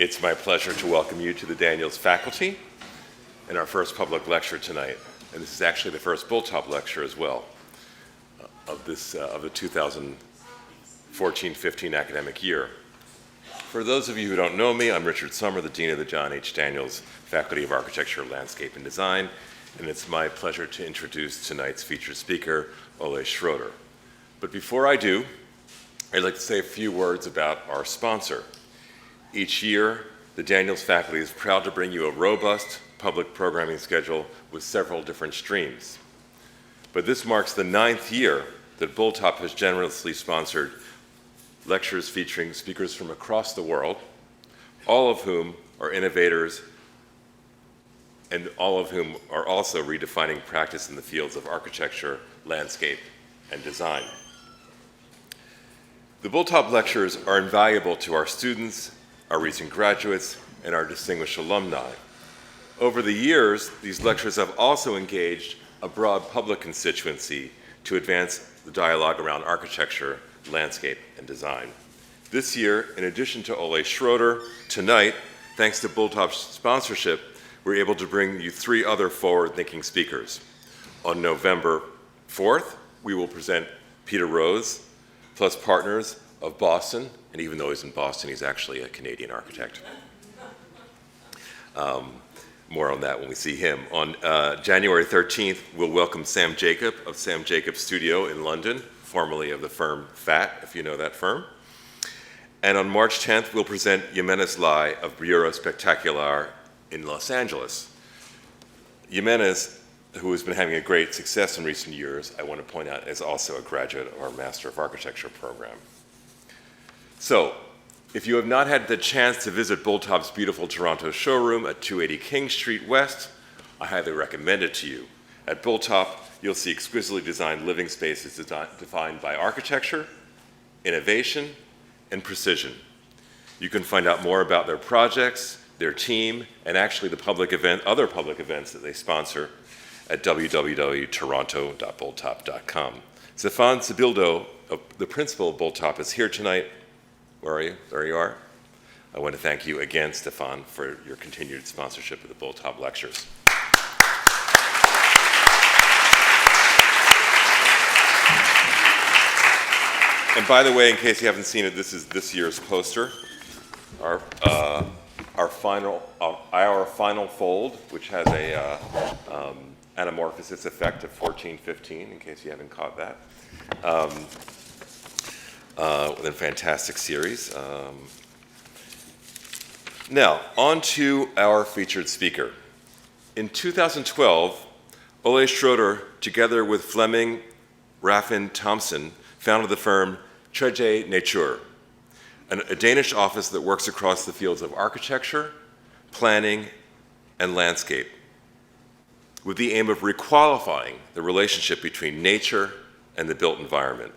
It's my pleasure to welcome you to the Daniels faculty in our first public lecture tonight. And this is actually the first bulthaup lecture as well of the 2014-15 academic year. For those of you who don't know me, I'm Richard Sommer, the Dean of the John H. Daniels Faculty of Architecture, Landscape, and Design, and it's my pleasure to introduce tonight's featured speaker, Ole Schrøder. But before I do, I'd like to say a few words about our sponsor. Each year, the Daniels faculty is proud to bring you a robust public programming schedule with several different streams. But this marks the 9th year that bulthaup has generously sponsored lectures featuring speakers from across the world, all of whom are innovators and all of whom are also redefining practice in the fields of architecture, landscape, and design. The bulthaup lectures are invaluable to our students, our recent graduates, and our distinguished alumni. Over the years, these lectures have also engaged a broad public constituency to advance the dialogue around architecture, landscape, and design. This year, in addition to Ole Schrøder, tonight, thanks to bulthaup's sponsorship, we're able to bring you 3 other forward-thinking speakers. On November 4th, we will present Peter Rose, plus partners of Boston, and even though he's in Boston, he's actually a Canadian architect. More on that when we see him. On January 13th, we'll welcome Sam Jacob of Sam Jacob Studio in London, formerly of the firm FAT, if you know that firm. And on March 10th, we'll present Jimenez Lai of Bureau Spectacular in Los Angeles. Jimenez, who has been having a great success in recent years, I want to point out, is also a graduate of our Master of Architecture program. So, if you have not had the chance to visit bulthaup's beautiful Toronto showroom at 280 King Street West, I highly recommend it to you. At bulthaup, you'll see exquisitely designed living spaces defined by architecture, innovation, and precision. You can find out more about their projects, their team, and actually the other public events that they sponsor at www.toronto.bulthaup.com. Stefan Sibildo, the principal of bulthaup, is here tonight. Where are you? There you are. I want to thank you again, Stefan, for your continued sponsorship of the bulthaup lectures. And by the way, in case you haven't seen it, this is this year's poster. Our final fold, which has a anamorphosis effect of 1415, in case you haven't caught that. With a fantastic series. Now, on to our featured speaker. In 2012, Ole Schrøder, together with Flemming Rafn Thomsen, founded the firm TREDJE NATURE, a Danish office that works across the fields of architecture, planning, and landscape, with the aim of requalifying the relationship between nature and the built environment.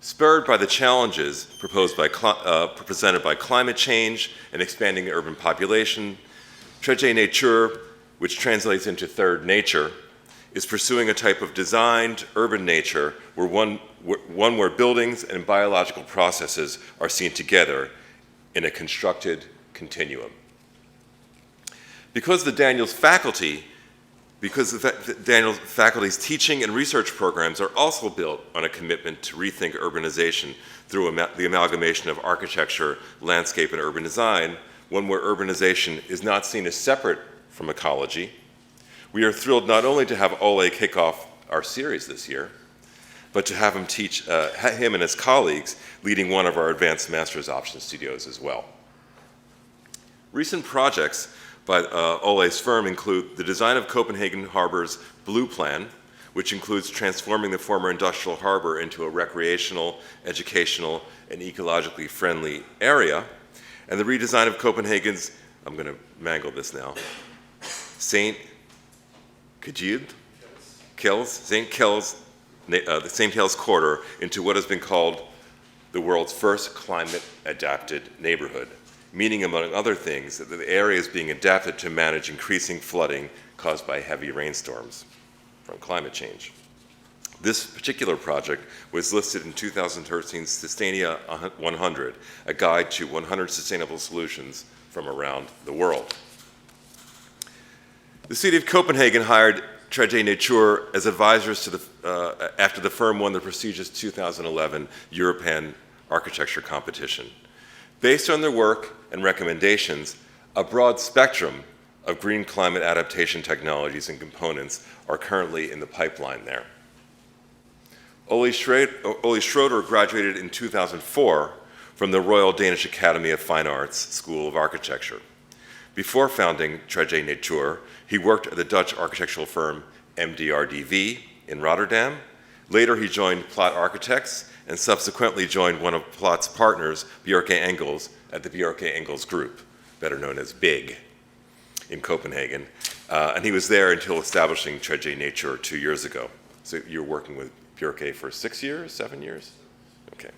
Spurred by the challenges presented by climate change and expanding urban population, TREDJE NATURE, which translates into third nature, is pursuing a type of designed urban nature where buildings and biological processes are seen together in a constructed continuum. Because the Daniels faculty's teaching and research programs are also built on a commitment to rethink urbanization through the amalgamation of architecture, landscape, and urban design, one where urbanization is not seen as separate from ecology. We are thrilled not only to have Ole kick off our series this year, but to have him teach him and his colleagues leading one of our advanced master's option studios as well. Recent projects by Ole's firm include the design of Copenhagen Harbor's Blue Plan, which includes transforming the former industrial harbor into a recreational, educational, and ecologically friendly area, and the redesign of Copenhagen's, I'm going to mangle this now, St. Kills corridor into what has been called the world's first climate-adapted neighborhood, meaning, among other things, that the area is being adapted to manage increasing flooding caused by heavy rainstorms from climate change. This particular project was listed in 2013's Sustainability 100, a guide to 100 sustainable solutions from around the world. The city of Copenhagen hired TREDJE NATURE as advisors to after the firm won the prestigious 2011 European Architecture Competition. Based on their work and recommendations, a broad spectrum of green climate adaptation technologies and components are currently in the pipeline there. Ole Schrøder graduated in 2004 from the Royal Danish Academy of Fine Arts School of Architecture. Before founding TREDJE NATURE, he worked at the Dutch architectural firm MDRDV in Rotterdam. Later, he joined Plot Architects and subsequently joined one of Plot's partners, Bjarke Engels, at the Bjarke Engels Group, better known as BIG, in Copenhagen. And he was there until establishing TREDJE NATURE 2 years ago. So you're working with Bjarke for 6 years, 7 years? Okay.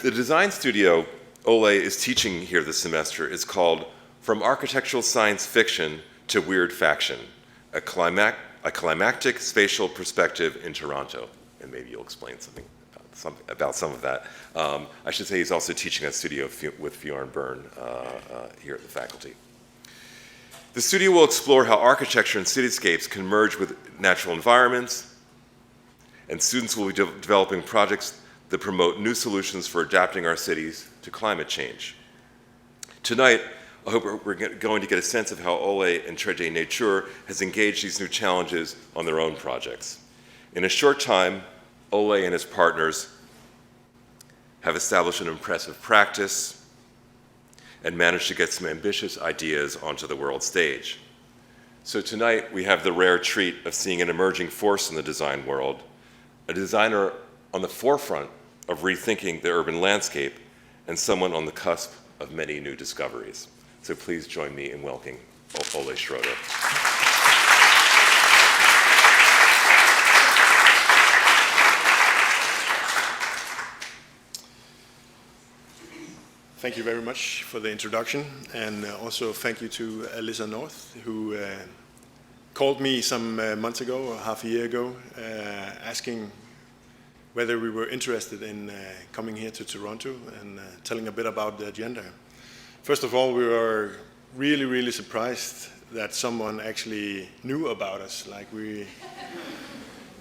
The design studio Ole is teaching here this semester is called From Architectural Science Fiction to Weird Faction, a climactic spatial perspective in Toronto. And maybe you'll explain something about some of that. I should say he's also teaching at studio with Bjorn Byrne here at the faculty. The studio will explore how architecture and cityscapes can merge with natural environments, and students will be developing projects that promote new solutions for adapting our cities to climate change. Tonight, I hope we're going to get a sense of how Ole and TREDJE NATURE has engaged these new challenges on their own projects. In a short time, Ole and his partners have established an impressive practice and managed to get some ambitious ideas onto the world stage. So tonight, we have the rare treat of seeing an emerging force in the design world, a designer on the forefront of rethinking the urban landscape, and someone on the cusp of many new discoveries. So please join me in welcoming Ole Schrøder. Thank you very much for the introduction, and also thank you to Alyssa North, who called me some months ago, or half a year ago, asking whether we were interested in coming here to Toronto and telling a bit about the agenda. First of all, we were really, really surprised that someone actually knew about us. Like we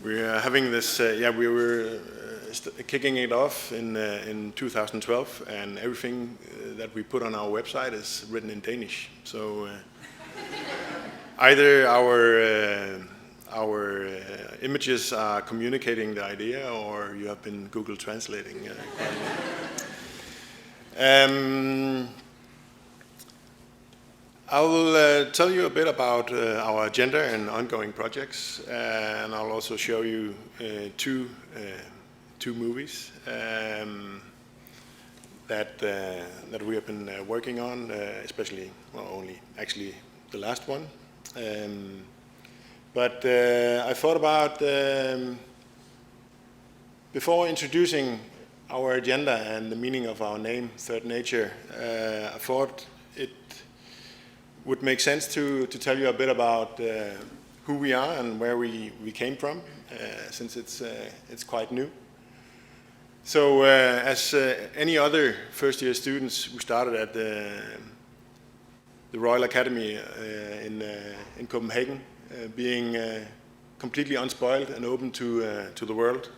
are having this, we were kicking it off in 2012, and everything that we put on our website is written in Danish. So either our images are communicating the idea, or you have been Google translating. I will tell you a bit about our agenda and ongoing projects, and I'll also show you two movies that we have been working on, especially, well, only actually the last one. But I thought about, before introducing our agenda and the meaning of our name, Third Nature, I thought it would make sense to tell you a bit about who we are and where we came from, since it's quite new. So as any other first-year students who started at the Royal Academy in Copenhagen, being completely unspoiled and open to the world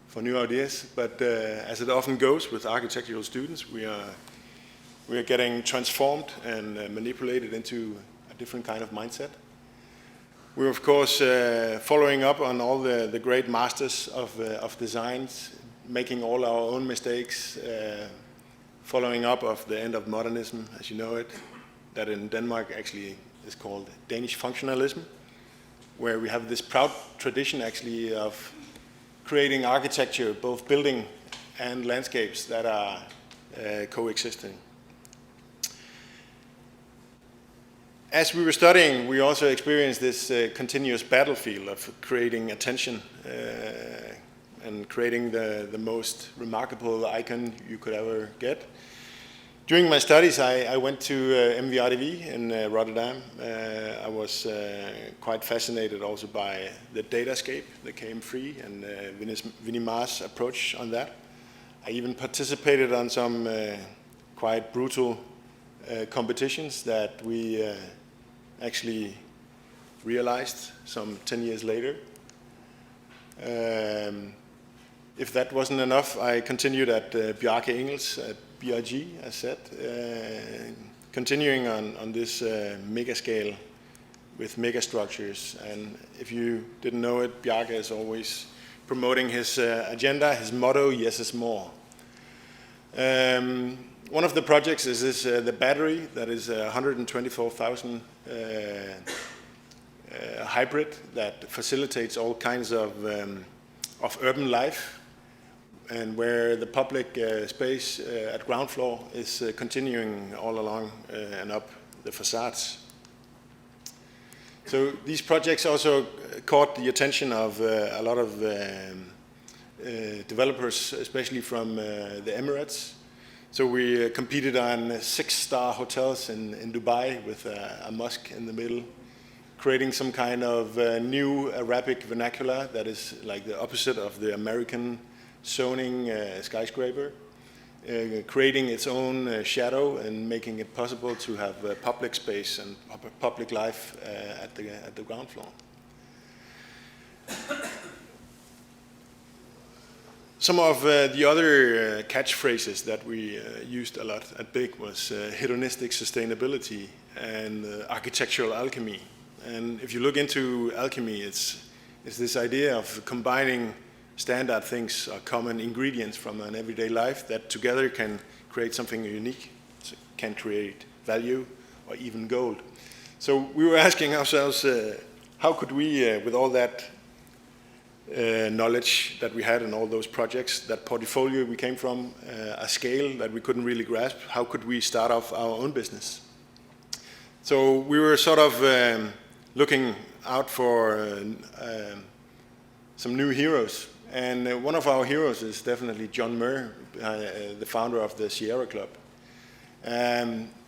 for new ideas, but as it often goes with architectural students, we are getting transformed and manipulated into a different kind of mindset. We're of course following up on all the great masters of designs, making all our own mistakes, following up of the end of modernism, as you know it, that in Denmark actually is called Danish functionalism, where we have this proud tradition actually of creating architecture, both building and landscapes, that are coexisting. As we were studying, we also experienced this continuous battlefield of creating attention and creating the most remarkable icon you could ever get. During my studies, I went to MVRDV in Rotterdam. I was quite fascinated also by the datascape that came free and Vinnie Maas' approach on that. I even participated on some quite brutal competitions that we actually realized some 10 years later. If that wasn't enough, I continued at Bjarke Ingels at BRG, as said, continuing on this mega scale with mega structures. And if you didn't know it, Bjarke is always promoting his agenda, his motto, yes is more. One of the projects is this, the battery, that is a 124,000 hybrid that facilitates all kinds of urban life, and where the public space at ground floor is continuing all along and up the facades. So these projects also caught the attention of a lot of developers, especially from the Emirates. So we competed on 6-star hotels in Dubai with a mosque in the middle, creating some kind of new Arabic vernacular that is like the opposite of the American zoning skyscraper, creating its own shadow and making it possible to have public space and public life at the ground floor. Some of the other catchphrases that we used a lot at BIG was hedonistic sustainability and architectural alchemy. And if you look into alchemy, it's this idea of combining standard things or common ingredients from an everyday life that together can create something unique, can create value or even gold. So we were asking ourselves, how could we, with all that knowledge that we had in all those projects, that portfolio we came from, a scale that we couldn't really grasp, how could we start off our own business? So we were sort of looking out for some new heroes. And one of our heroes is definitely John Muir, the founder of the Sierra Club,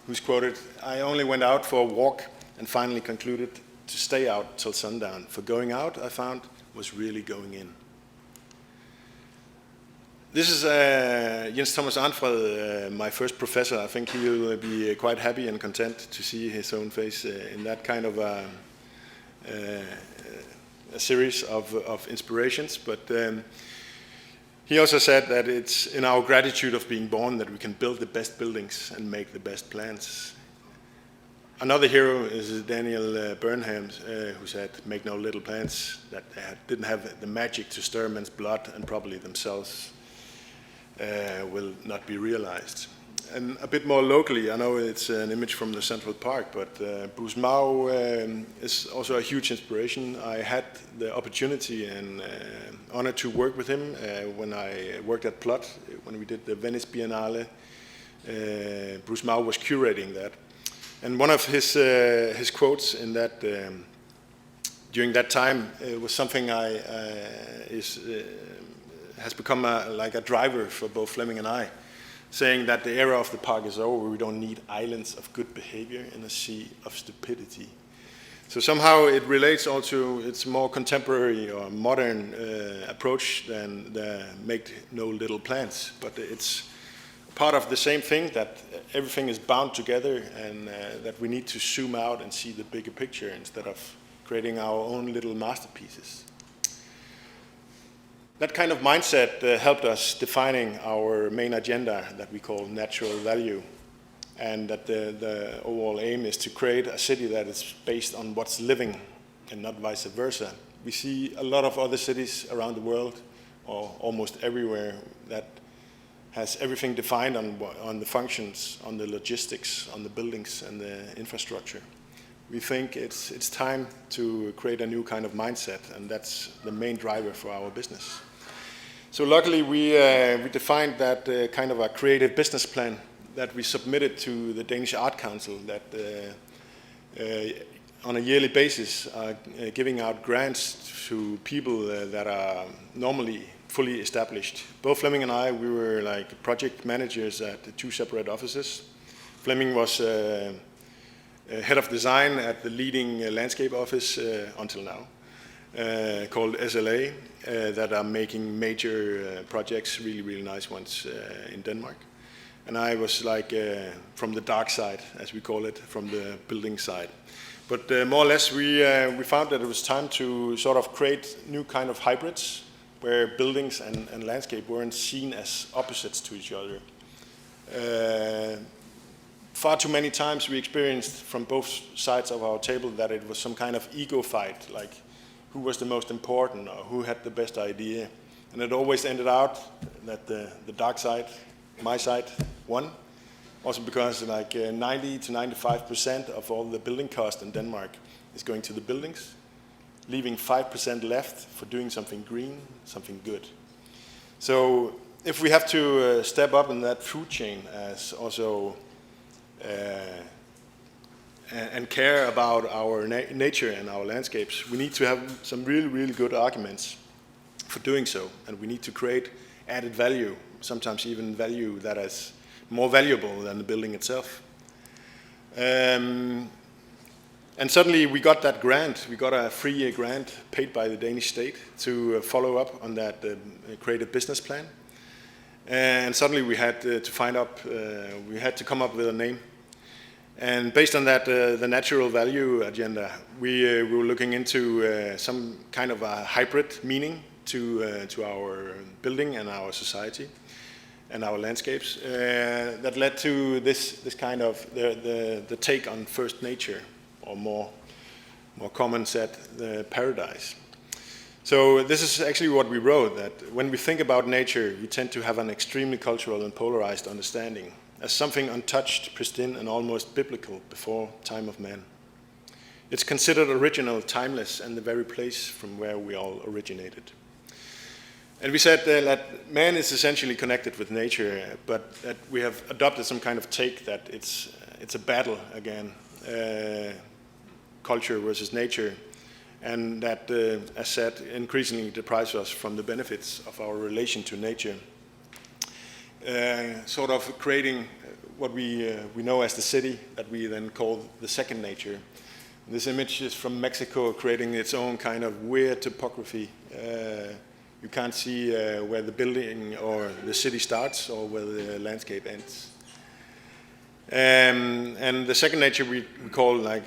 who's quoted, "I only went out for a walk and finally concluded to stay out till sundown. For going out, I found, was really going in." This is Jens Thomas Arnfred, my first professor. I think he will be quite happy and content to see his own face in that kind of a series of inspirations. But he also said that it's in our gratitude of being born that we can build the best buildings and make the best plans. Another hero is Daniel Burnham, who said, "Make no little plans that didn't have the magic to stir men's blood and probably themselves will not be realized." And a bit more locally, I know it's an image from the Central Park, but Bruce Mau is also a huge inspiration. I had the opportunity and honor to work with him when I worked at Plot, when we did the Venice Biennale. Bruce Mau was curating that. And one of his quotes in that during that time was something has become like a driver for both Flemming and I, saying that the era of the park is over. We don't need islands of good behavior in a sea of stupidity. So somehow it relates also, it's more contemporary or modern approach than the make no little plans, but it's part of the same thing, that everything is bound together and that we need to zoom out and see the bigger picture instead of creating our own little masterpieces. That kind of mindset helped us defining our main agenda that we call natural value, and that the overall aim is to create a city that is based on what's living and not vice versa. We see a lot of other cities around the world, or almost everywhere, that has everything defined on the functions, on the logistics, on the buildings and the infrastructure. We think it's time to create a new kind of mindset, and that's the main driver for our business. So luckily we defined that kind of a creative business plan that we submitted to the Danish Art Council, that on a yearly basis are giving out grants to people that are normally fully established. Both Flemming and I, we were like project managers at the 2 separate offices. Flemming was head of design at the leading landscape office until now, called SLA, that are making major projects, really, really nice ones in Denmark. and I was like from the dark side, as we call it, from the building side. But more or less, we found that it was time to sort of create new kind of hybrids, where buildings and landscape weren't seen as opposites to each other. Far too many times we experienced from both sides of our table that it was some kind of ego fight, like who was the most important or who had the best idea. And it always ended out that the dark side, my side, won. Also because like 90 to 95% of all the building cost in Denmark is going to the buildings, leaving 5% left for doing something green, something good. So if we have to step up in that food chain as also and care about our nature and our landscapes, we need to have some really, really good arguments for doing so. And we need to create added value, sometimes even value that is more valuable than the building itself. And suddenly we got that grant. We got a 3-year grant paid by the Danish state to follow up on that creative business plan. And suddenly we had to we had to come up with a name. And based on that, the natural value agenda, we were looking into some kind of a hybrid meaning to our building and our society and our landscapes that led to this kind of the take on first nature, or more common said, the paradise. So this is actually what we wrote, that when we think about nature, we tend to have an extremely cultural and polarized understanding as something untouched, pristine, and almost biblical before time of man. It's considered original, timeless, and the very place from where we all originated. And we said that man is essentially connected with nature, but that we have adopted some kind of take that it's a battle again, culture versus nature, and that, as said, increasingly deprives us from the benefits of our relation to nature, sort of creating what we know as the city, that we then call the second nature. This image is from Mexico, creating its own kind of weird topography. You can't see where the building or the city starts or where the landscape ends. And the second nature we call like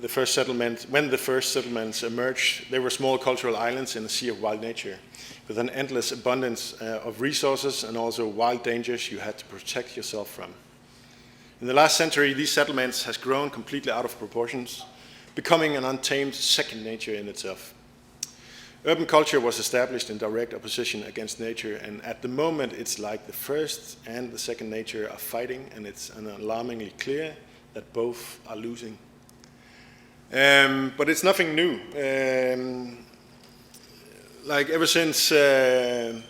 the first settlement. When the first settlements emerged, they were small cultural islands in a sea of wild nature, with an endless abundance of resources and also wild dangers you had to protect yourself from. In the last century, these settlements has grown completely out of proportions, becoming an untamed second nature in itself. Urban culture was established in direct opposition against nature, and at the moment it's like the first and the second nature are fighting, and it's alarmingly clear that both are losing. But it's nothing new. Like ever since the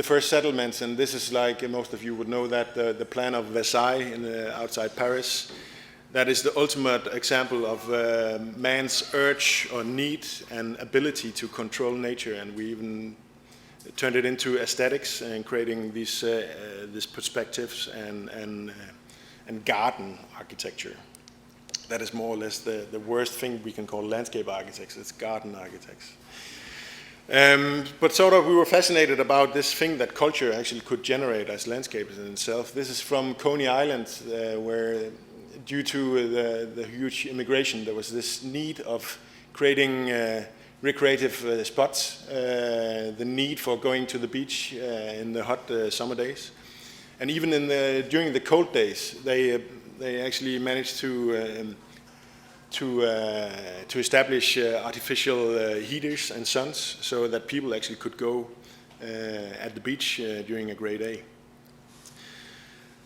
first settlements, and this is like most of you would know that the plan of Versailles outside Paris, that is the ultimate example of man's urge or need and ability to control nature, and we even turned it into aesthetics and creating these perspectives and garden architecture. That is more or less the worst thing we can call landscape architects. It's garden architects. But sort of we were fascinated about this thing that culture actually could generate as landscapes in itself. This is from Coney Island, where due to the huge immigration, there was this need of creating recreative spots, the need for going to the beach in the hot summer days. And even during the cold days, they actually managed to establish artificial heaters and suns so that people actually could go at the beach during a gray day.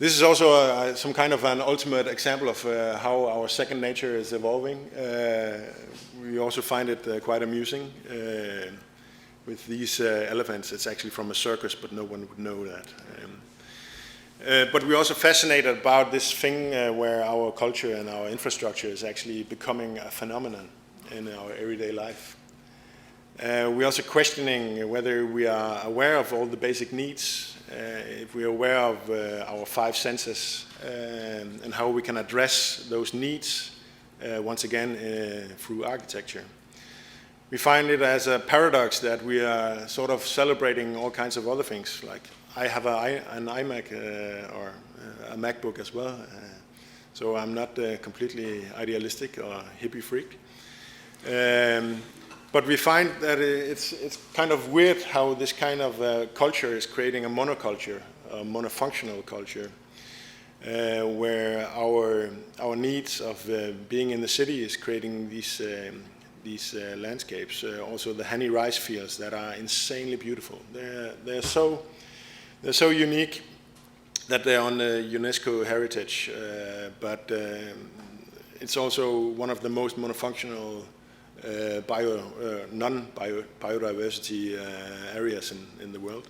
This is also some kind of an ultimate example of how our second nature is evolving. We also find it quite amusing with these elephants. It's actually from a circus, but no one would know that. But we're also fascinated about this thing where our culture and our infrastructure is actually becoming a phenomenon in our everyday life. We're also questioning whether we are aware of all the basic needs, if we are aware of our 5 senses, and how we can address those needs once again through architecture. We find it as a paradox that we are sort of celebrating all kinds of other things, like I have an iMac or a MacBook as well. So I'm not completely idealistic or hippie freak. But we find that it's kind of weird how this kind of culture is creating a monoculture, a monofunctional culture, where our needs of being in the city is creating these landscapes. Also the honey rice fields that are insanely beautiful. They're so unique that they're on the UNESCO heritage, but it's also one of the most monofunctional non-biodiversity areas in the world.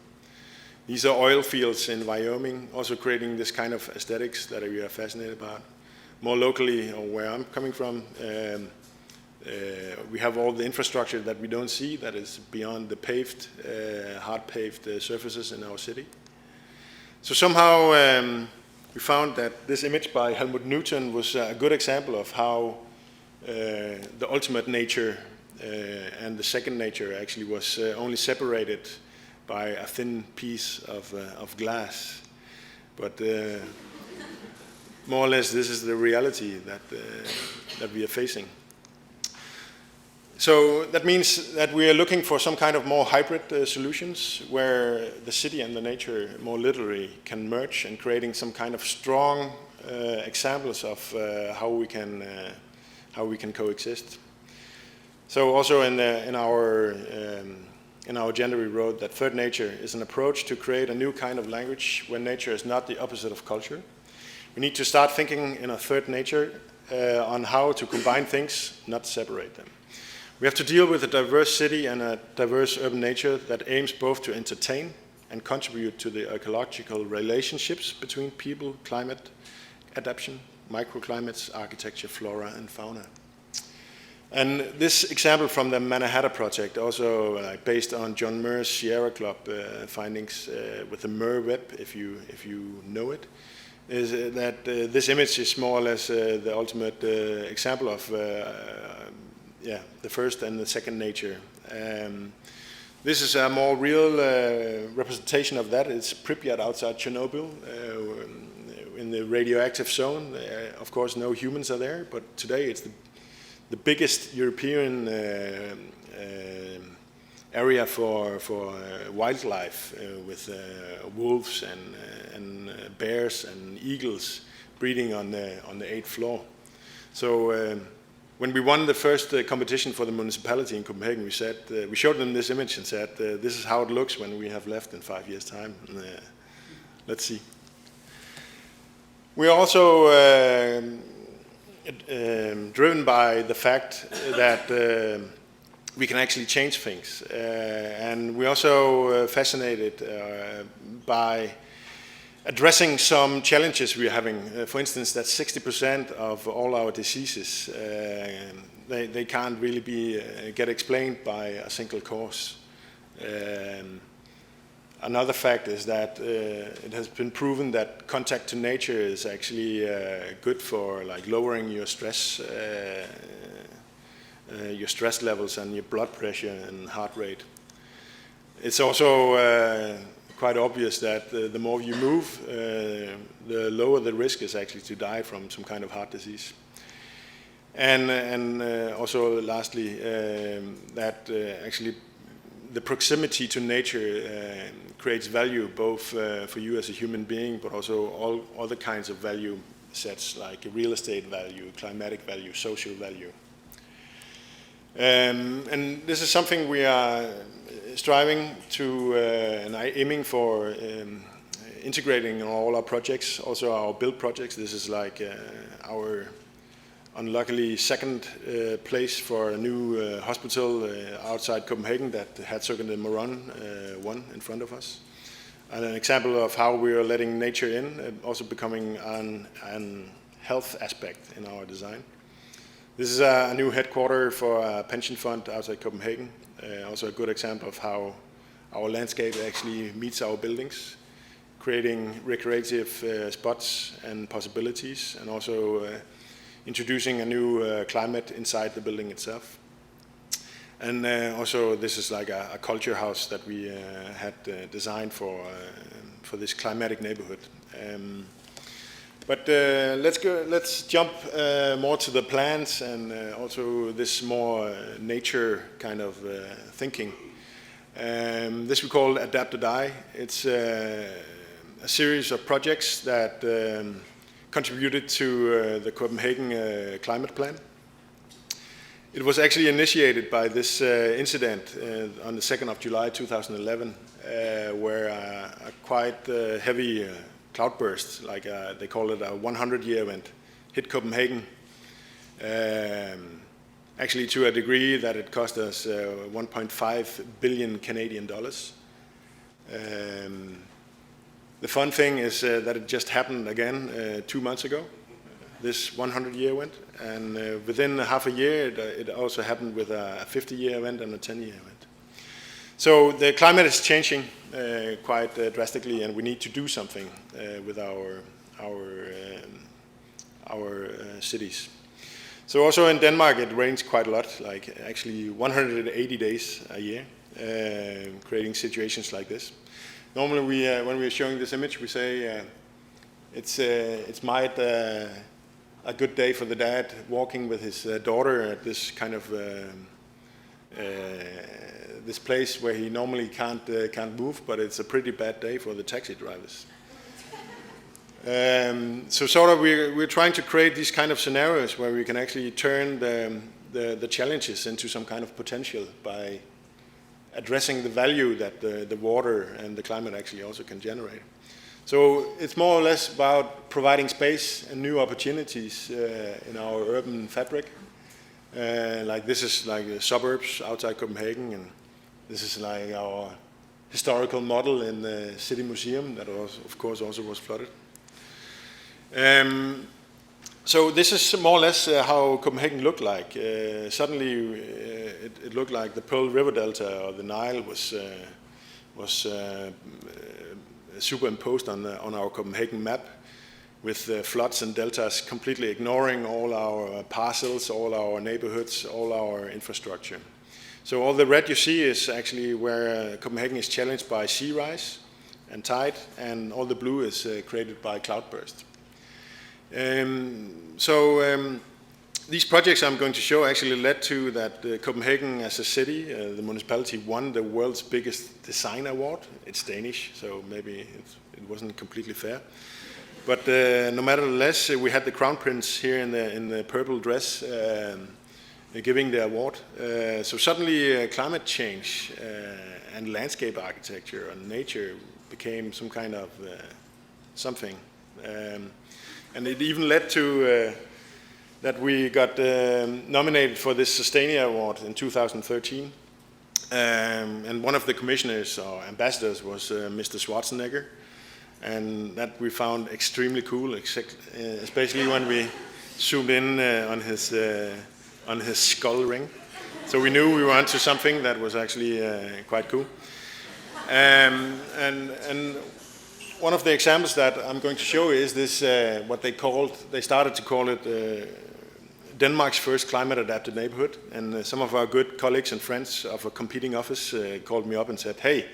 These are oil fields in Wyoming, also creating this kind of aesthetics that we are fascinated about. More locally, or where I'm coming from, we have all the infrastructure that we don't see, that is beyond the paved, hard paved surfaces in our city. So somehow we found that this image by Helmut Newton was a good example of how the ultimate nature and the second nature actually was only separated by a thin piece of glass. But more or less this is the reality that we are facing. So that means that we are looking for some kind of more hybrid solutions where the city and the nature more literally can merge, and creating some kind of strong examples of how we can coexist. So also in our agenda we wrote that third nature is an approach to create a new kind of language where nature is not the opposite of culture. We need to start thinking in a third nature on how to combine things, not separate them. We have to deal with a diverse city and a diverse urban nature that aims both to entertain and contribute to the ecological relationships between people, climate, adaptation, microclimates, architecture, flora and fauna. And this example from the Mannahatta project, also based on John Muir's Sierra Club findings with the Muir web, if you know it, is that this image is more or less the ultimate example of the first and the second nature. This is a more real representation of that. It's Pripyat outside Chernobyl, in the radioactive zone. Of course, no humans are there, but today it's the biggest European area for wildlife, with wolves and bears and eagles breeding on the 8th floor. So when we won the first competition for the municipality in Copenhagen, we showed them this image and said, this is how it looks when we have left in 5 years' time. Let's see. We're also driven by the fact that we can actually change things. And we're also fascinated by addressing some challenges we're having. For instance, that 60% of all our diseases, they can't really get explained by a single cause. Another fact is that it has been proven that contact to nature is actually good for lowering your stress levels and your blood pressure and heart rate. It's also quite obvious that the more you move, the lower the risk is actually to die from some kind of heart disease. And also lastly, that actually the proximity to nature creates value both for you as a human being, but also all other kinds of value sets like real estate value, climatic value, social value. And this is something we are striving to and aiming for integrating in all our projects, also our build projects. This is like our unluckily second place for a new hospital outside Copenhagen that Herzog and de Meuron won in front of us. And an example of how we are letting nature in, also becoming an health aspect in our design. This is a new headquarter for a pension fund outside Copenhagen. Also a good example of how our landscape actually meets our buildings, creating recreative spots and possibilities, and also introducing a new climate inside the building itself. And also this is like a culture house that we had designed for this climatic neighborhood. But let's jump more to the plants and also this more nature kind of thinking. This we call Adapt or Die. It's a series of projects that contributed to the Copenhagen climate plan. It was actually initiated by this incident on the 2nd of July 2011, where a quite heavy cloudburst, like they call it a 100-year event, hit Copenhagen. Actually to a degree that it cost us 1.5 billion Canadian dollars. The fun thing is that it just happened again 2 months ago, this 100-year event, and within half a year it also happened with a 50-year event and a 10-year event. So the climate is changing quite drastically, and we need to do something with our cities. So also in Denmark it rains quite a lot, like actually 180 days a year, creating situations like this. Normally when we're showing this image, we say it's might a good day for the dad walking with his daughter at this kind of this place where he normally can't move, but it's a pretty bad day for the taxi drivers. So sort of we're trying to create these kind of scenarios where we can actually turn the challenges into some kind of potential by addressing the value that the water and the climate actually also can generate. So it's more or less about providing space and new opportunities in our urban fabric. Like this is like the suburbs outside Copenhagen, and this is like our historical model in the city museum that was, of course, also was flooded. So this is more or less how Copenhagen looked like. Suddenly it looked like the Pearl River Delta or the Nile was superimposed on our Copenhagen map, with floods and deltas completely ignoring all our parcels, all our neighborhoods, all our infrastructure. So all the red you see is actually where Copenhagen is challenged by sea rise and tide, and all the blue is created by cloudburst. These projects I'm going to show actually led to that Copenhagen as a city, the municipality won the world's biggest design award. It's Danish, so maybe it wasn't completely fair. But nevertheless, we had the crown prince here in the purple dress giving the award. So suddenly climate change and landscape architecture and nature became some kind of something. And it even led to that we got nominated for this Sustainia Award in 2013. And one of the commissioners or ambassadors was Mr. Schwarzenegger. And that we found extremely cool, especially when we zoomed in on his skull ring. So we knew we were onto something that was actually quite cool. And one of the examples that I'm going to show is this, what they started to call it Denmark's first climate adapted neighborhood. And some of our good colleagues and friends of a competing office called me up and said, hey,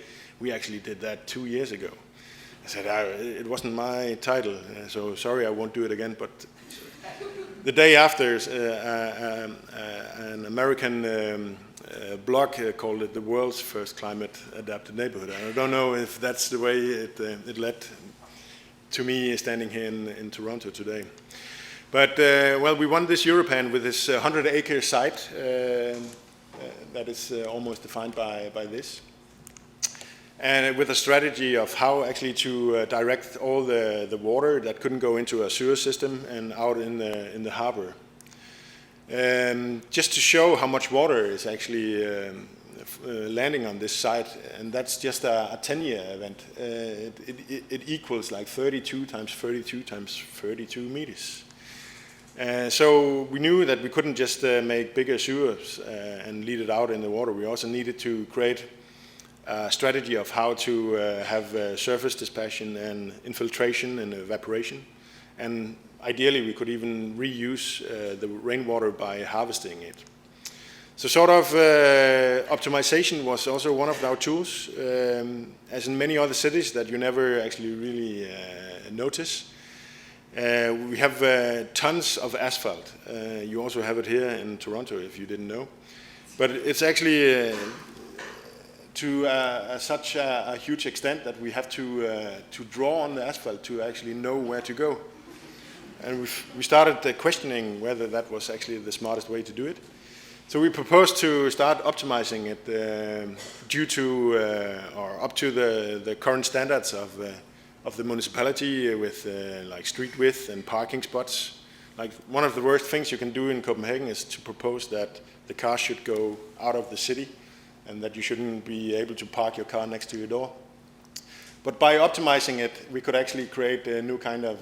we actually did that 2 years ago. I said, it wasn't my title, so sorry, I won't do it again. But the day after, an American blog called it the world's first climate adapted neighborhood. And I don't know if that's the way it led to me standing here in Toronto today. But, well, we won this Europan with this 100-acre site that is almost defined by this. And with a strategy of how actually to direct all the water that couldn't go into a sewer system and out in the harbor. Just to show how much water is actually landing on this site, and that's just a 10-year event. It equals like 32 times 32 times 32 meters. So we knew that we couldn't just make bigger sewers and lead it out in the water. We also needed to create a strategy of how to have surface dispassion and infiltration and evaporation. And ideally, we could even reuse the rainwater by harvesting it. So sort of optimization was also one of our tools, as in many other cities that you never actually really notice. We have tons of asphalt. You also have it here in Toronto, if you didn't know. But it's actually to such a huge extent that we have to draw on the asphalt to actually know where to go. And we started questioning whether that was actually the smartest way to do it. So we proposed to start optimizing it due to or up to the current standards of the municipality with like street width and parking spots. Like one of the worst things you can do in Copenhagen is to propose that the car should go out of the city and that you shouldn't be able to park your car next to your door. But by optimizing it, we could actually create a new kind of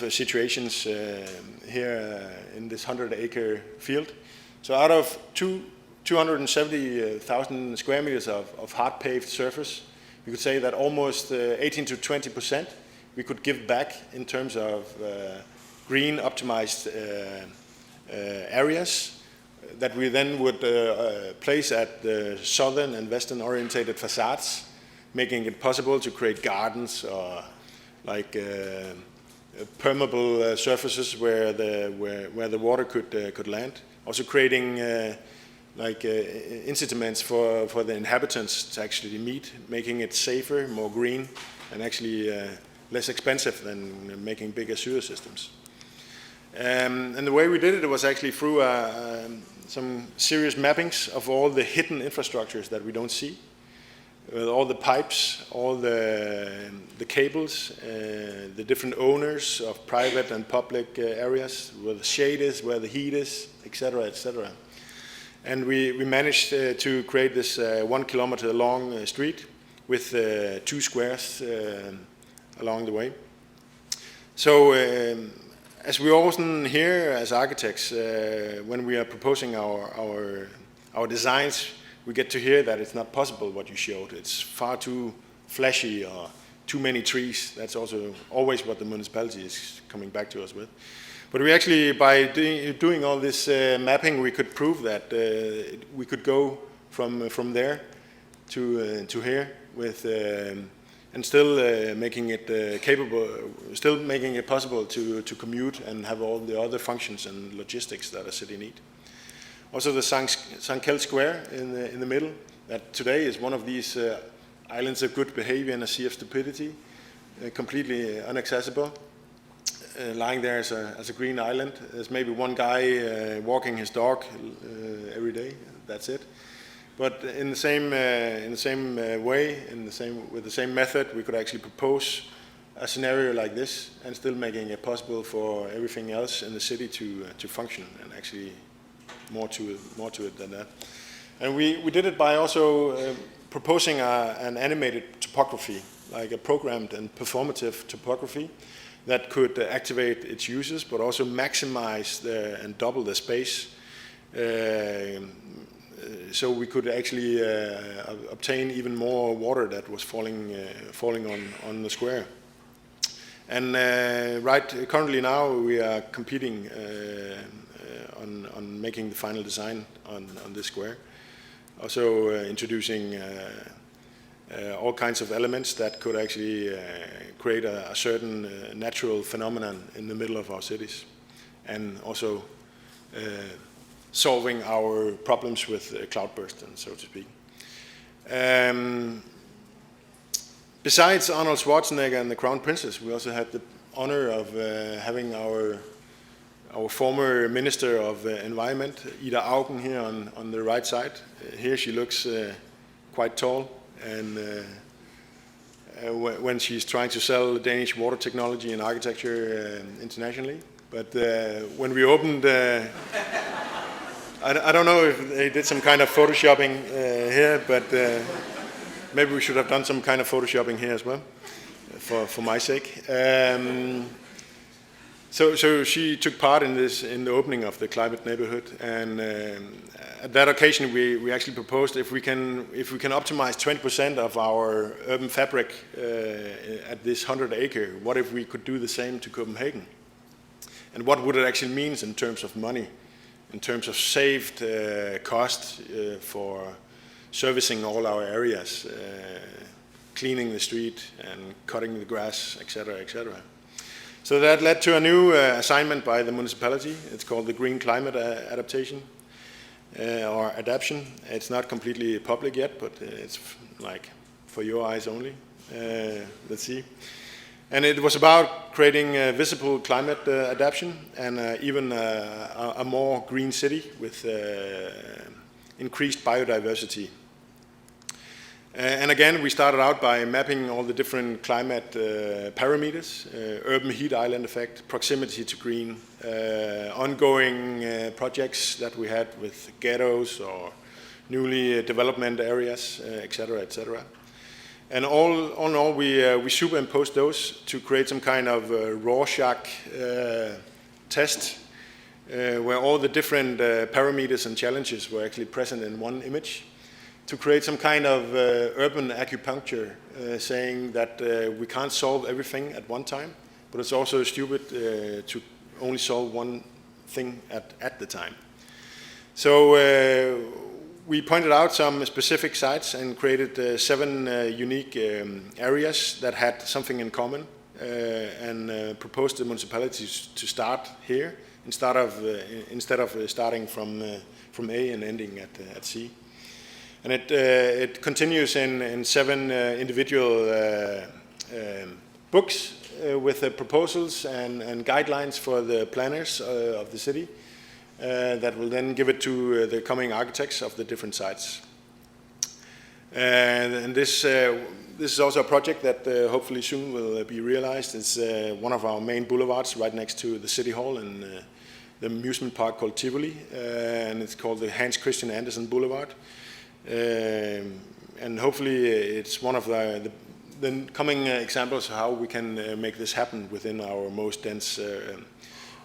situations here in this 100-acre field. So out of 270,000 square meters of hard paved surface, we could say that almost 18 to 20% we could give back in terms of green optimized areas that we then would place at the southern and western orientated facades, making it possible to create gardens or like permeable surfaces where the water could land. Also creating incitaments for the inhabitants to actually meet, making it safer, more green, and actually less expensive than making bigger sewer systems. And the way we did it was actually through some serious mappings of all the hidden infrastructures that we don't see. With all the pipes, all the cables, the different owners of private and public areas, where the shade is, where the heat is, etc., etc. And we managed to create this 1 kilometer long street with 2 squares along the way. So as we often hear as architects, when we are proposing our designs, we get to hear that it's not possible what you showed. It's far too flashy or too many trees. That's also always what the municipality is coming back to us with. But we actually, by doing all this mapping, we could prove that we could go from there to here with, and still making it capable, still making it possible to commute and have all the other functions and logistics that a city needs. Also the St. Kjeld Square in the middle, that today is one of these islands of good behavior in a sea of stupidity, completely inaccessible, lying there as a green island. There's maybe one guy walking his dog every day, that's it. But in the same way, with the same method, we could actually propose a scenario like this and still making it possible for everything else in the city to function, and actually more to it than that. And we did it by also proposing an animated topography, like a programmed and performative topography that could activate its users, but also maximize and double the space. So we could actually obtain even more water that was falling on the square. And currently now we are competing on making the final design on this square. Also introducing all kinds of elements that could actually create a certain natural phenomenon in the middle of our cities, and also solving our problems with cloudburst, and so to speak. Besides Arnold Schwarzenegger and the Crown Princess, we also had the honor of having our former Minister of Environment, Ida Auken, here on the right side. Here she looks quite tall, and when she's trying to sell Danish water technology and architecture internationally. But when we opened, I don't know if they did some kind of photoshopping here, but maybe we should have done some kind of photoshopping here as well, for my sake. So she took part in the opening of the climate neighborhood, and at that occasion we actually proposed if we can optimize 20% of our urban fabric at this 100-acre, what if we could do the same to Copenhagen? And what would it actually mean in terms of money, in terms of saved cost for servicing all our areas, cleaning the street and cutting the grass, etc., etc. So that led to a new assignment by the municipality. It's called the Green Climate Adaptation or Adaptation. It's not completely public yet, but it's like for your eyes only. Let's see. And it was about creating visible climate adaptation and even a more green city with increased biodiversity. And again, we started out by mapping all the different climate parameters, urban heat island effect, proximity to green, ongoing projects that we had with ghettos or newly development areas, etc., etc. And all in all, we superimposed those to create some kind of Rorschach test where all the different parameters and challenges were actually present in one image, to create some kind of urban acupuncture, saying that we can't solve everything at one time, but it's also stupid to only solve one thing at the time. So we pointed out some specific sites and created 7 unique areas that had something in common, and proposed the municipalities to start here instead of starting from A and ending at C. And it continues in 7 individual books with proposals and guidelines for the planners of the city that will then give it to the coming architects of the different sites. And this is also a project that hopefully soon will be realized. It's one of our main boulevards right next to the City Hall in the amusement park called Tivoli, and it's called the Hans Christian Andersen Boulevard. And hopefully it's one of the coming examples of how we can make this happen within our most dense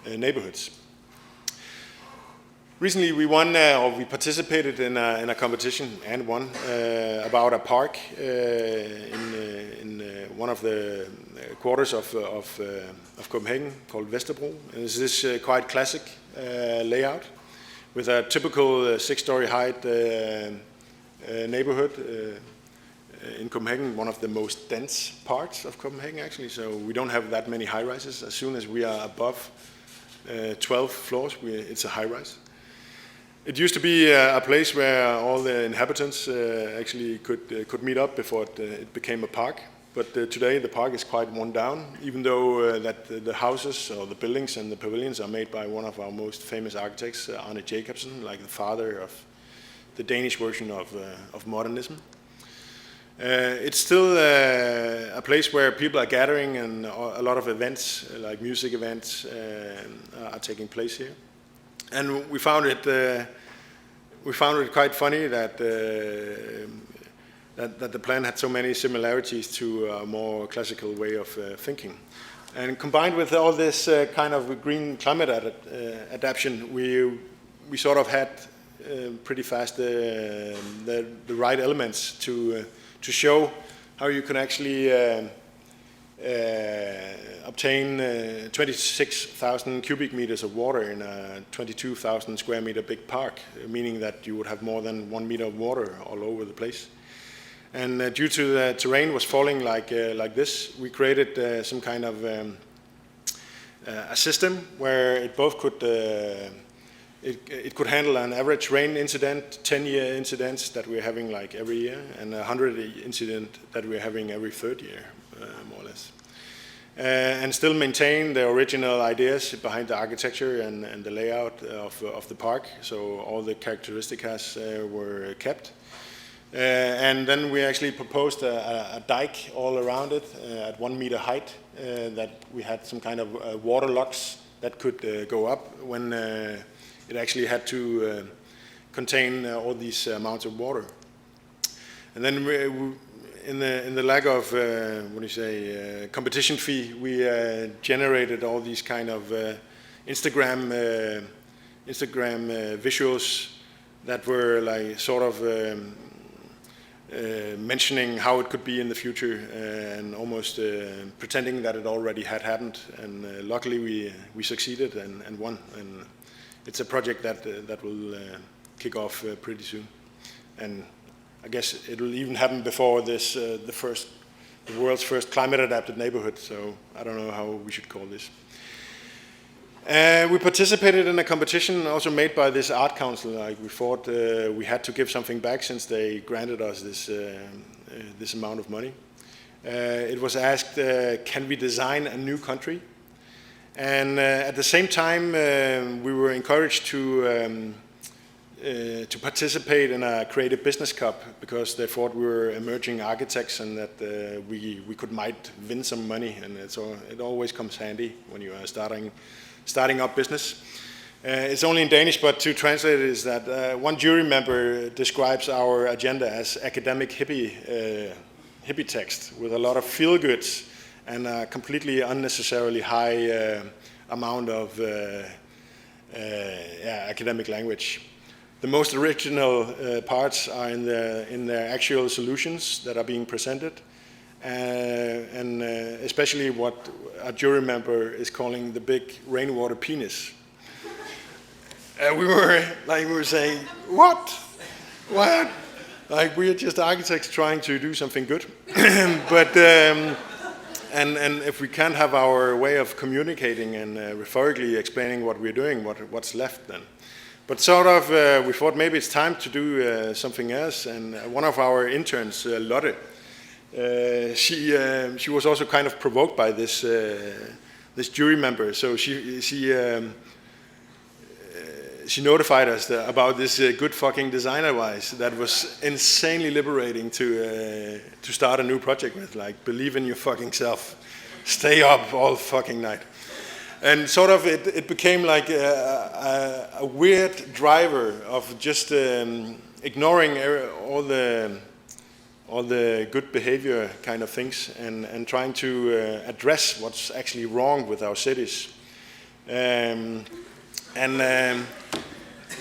neighborhoods. Recently we won, or we participated in a competition and won about a park in one of the quarters of Copenhagen called Vesterbro. And it's this quite classic layout with a typical 6-story height neighborhood in Copenhagen, one of the most dense parts of Copenhagen actually, so we don't have that many high-rises. As soon as we are above 12 floors, it's a high-rise. It used to be a place where all the inhabitants actually could meet up before it became a park, but today the park is quite worn down, even though that the houses or the buildings and the pavilions are made by one of our most famous architects, Arne Jacobsen, like the father of the Danish version of modernism. It's still a place where people are gathering, and a lot of events, like music events, are taking place here. And we found it quite funny that the plan had so many similarities to a more classical way of thinking. And combined with all this kind of green climate adaptation, we sort of had pretty fast the right elements to show how you can actually obtain 26,000 cubic meters of water in a 22,000 square meter big park, meaning that you would have more than 1 meter of water all over the place. And due to the terrain was falling like this, we created some kind of a system where it both could it could handle an average rain incident, 10-year incidents that we're having like every year, and 100 incident that we're having every 3rd year, more or less. And still maintain the original ideas behind the architecture and the layout of the park, so all the characteristics were kept. And then we actually proposed a dike all around it at 1 meter height, that we had some kind of water locks that could go up when it actually had to contain all these amounts of water. And then in the lack of competition fee, we generated all these kind of Instagram visuals that were like sort of mentioning how it could be in the future, and almost pretending that it already had happened. And luckily we succeeded and won. And it's a project that will kick off pretty soon. And I guess it will even happen before this the first the world's first climate-adapted neighborhood, so I don't know how we should call this. We participated in a competition also made by this art council. Like we thought we had to give something back since they granted us this amount of money. It was asked, can we design a new country? And at the same time, we were encouraged to participate in a creative business cup because they thought we were emerging architects and that we might win some money. And it always comes handy when you are starting up business. It's only in Danish, but to translate it is that one jury member describes our agenda as academic hippie text with a lot of feel-goods and a completely unnecessarily high amount of academic language. The most original parts are in the actual solutions that are being presented, and especially what a jury member is calling the big rainwater penis. We were saying, what? Like we are just architects trying to do something good, but and if we can't have our way of communicating and rhetorically explaining what we're doing, what's left then? But sort of, we thought maybe it's time to do something else, and one of our interns, Lotte, she was also kind of provoked by this jury member, so she notified us about this good fucking design advice that was insanely liberating to start a new project with, like believe in your fucking self, stay up all fucking night. And sort of it became like a weird driver of just ignoring all the good behavior kind of things and trying to address what's actually wrong with our cities.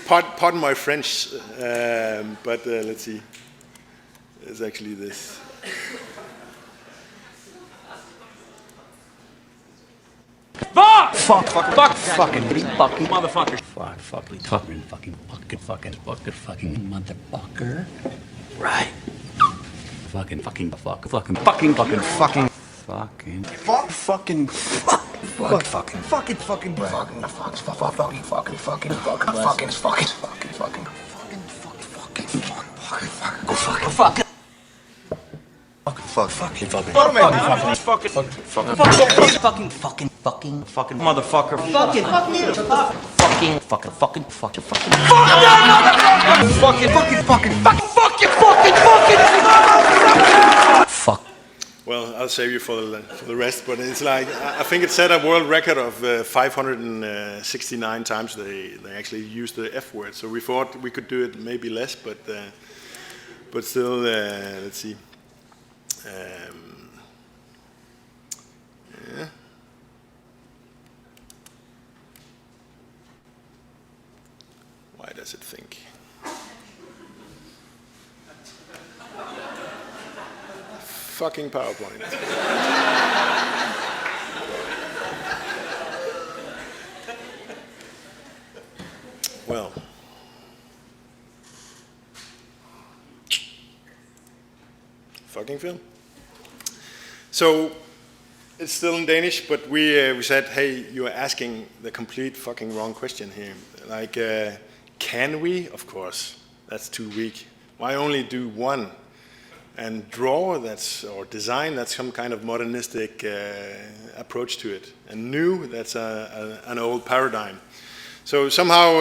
Pardon my French, but let's see. It's actually this. Fuck, fucking motherfucker. Fucking motherfucker. Right. Fucking. Well, I'll save you for the rest, but it's like, I think it set a world record of 569 times they actually used the F word, so we thought we could do it maybe less, but still, let's see. Yeah. Why does it think? Fucking PowerPoint. Well. Fucking film. So it's still in Danish, but we said, hey, you are asking the complete fucking wrong question here. Like, can we? Of course, that's too weak. Why only do one? And draw, or design, that's some kind of modernistic approach to it. And new, that's an old paradigm. So somehow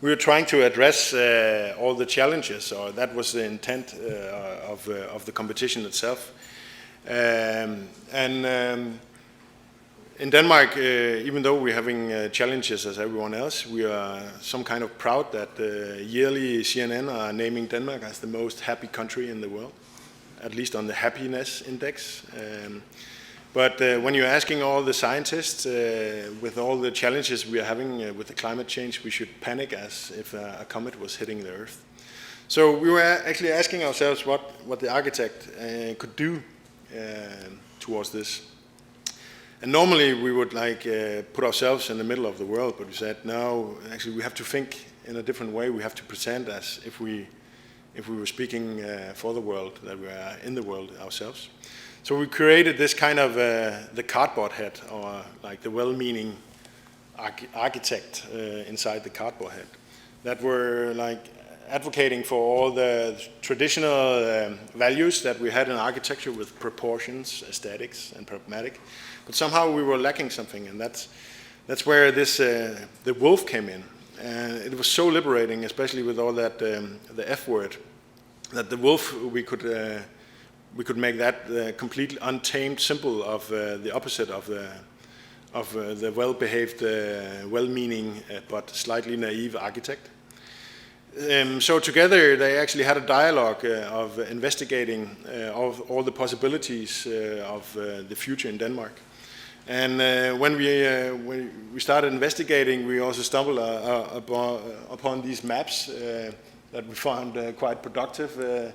we were trying to address all the challenges, or that was the intent of the competition itself. In Denmark, even though we're having challenges as everyone else, we are some kind of proud that yearly CNN are naming Denmark as the most happy country in the world, at least on the happiness index. But when you're asking all the scientists, with all the challenges we are having with the climate change, we should panic as if a comet was hitting the Earth. So we were actually asking ourselves what the architect could do towards this. And normally we would like put ourselves in the middle of the world, but we said no. Actually, we have to think in a different way. We have to pretend as if we if we were speaking for the world, that we are in the world ourselves. So we created this kind of the cardboard head, or like the well-meaning architect inside the cardboard head, that were like advocating for all the traditional values that we had in architecture with proportions, aesthetics, and pragmatic. But somehow we were lacking something, and that's where this the wolf came in. And it was so liberating, especially with all that the F word, that the wolf we could make that completely untamed symbol of the opposite of the well-behaved, well-meaning but slightly naive architect. So together they actually had a dialogue of investigating all the possibilities of the future in Denmark. And when we started investigating, we also stumbled upon these maps that we found quite productive.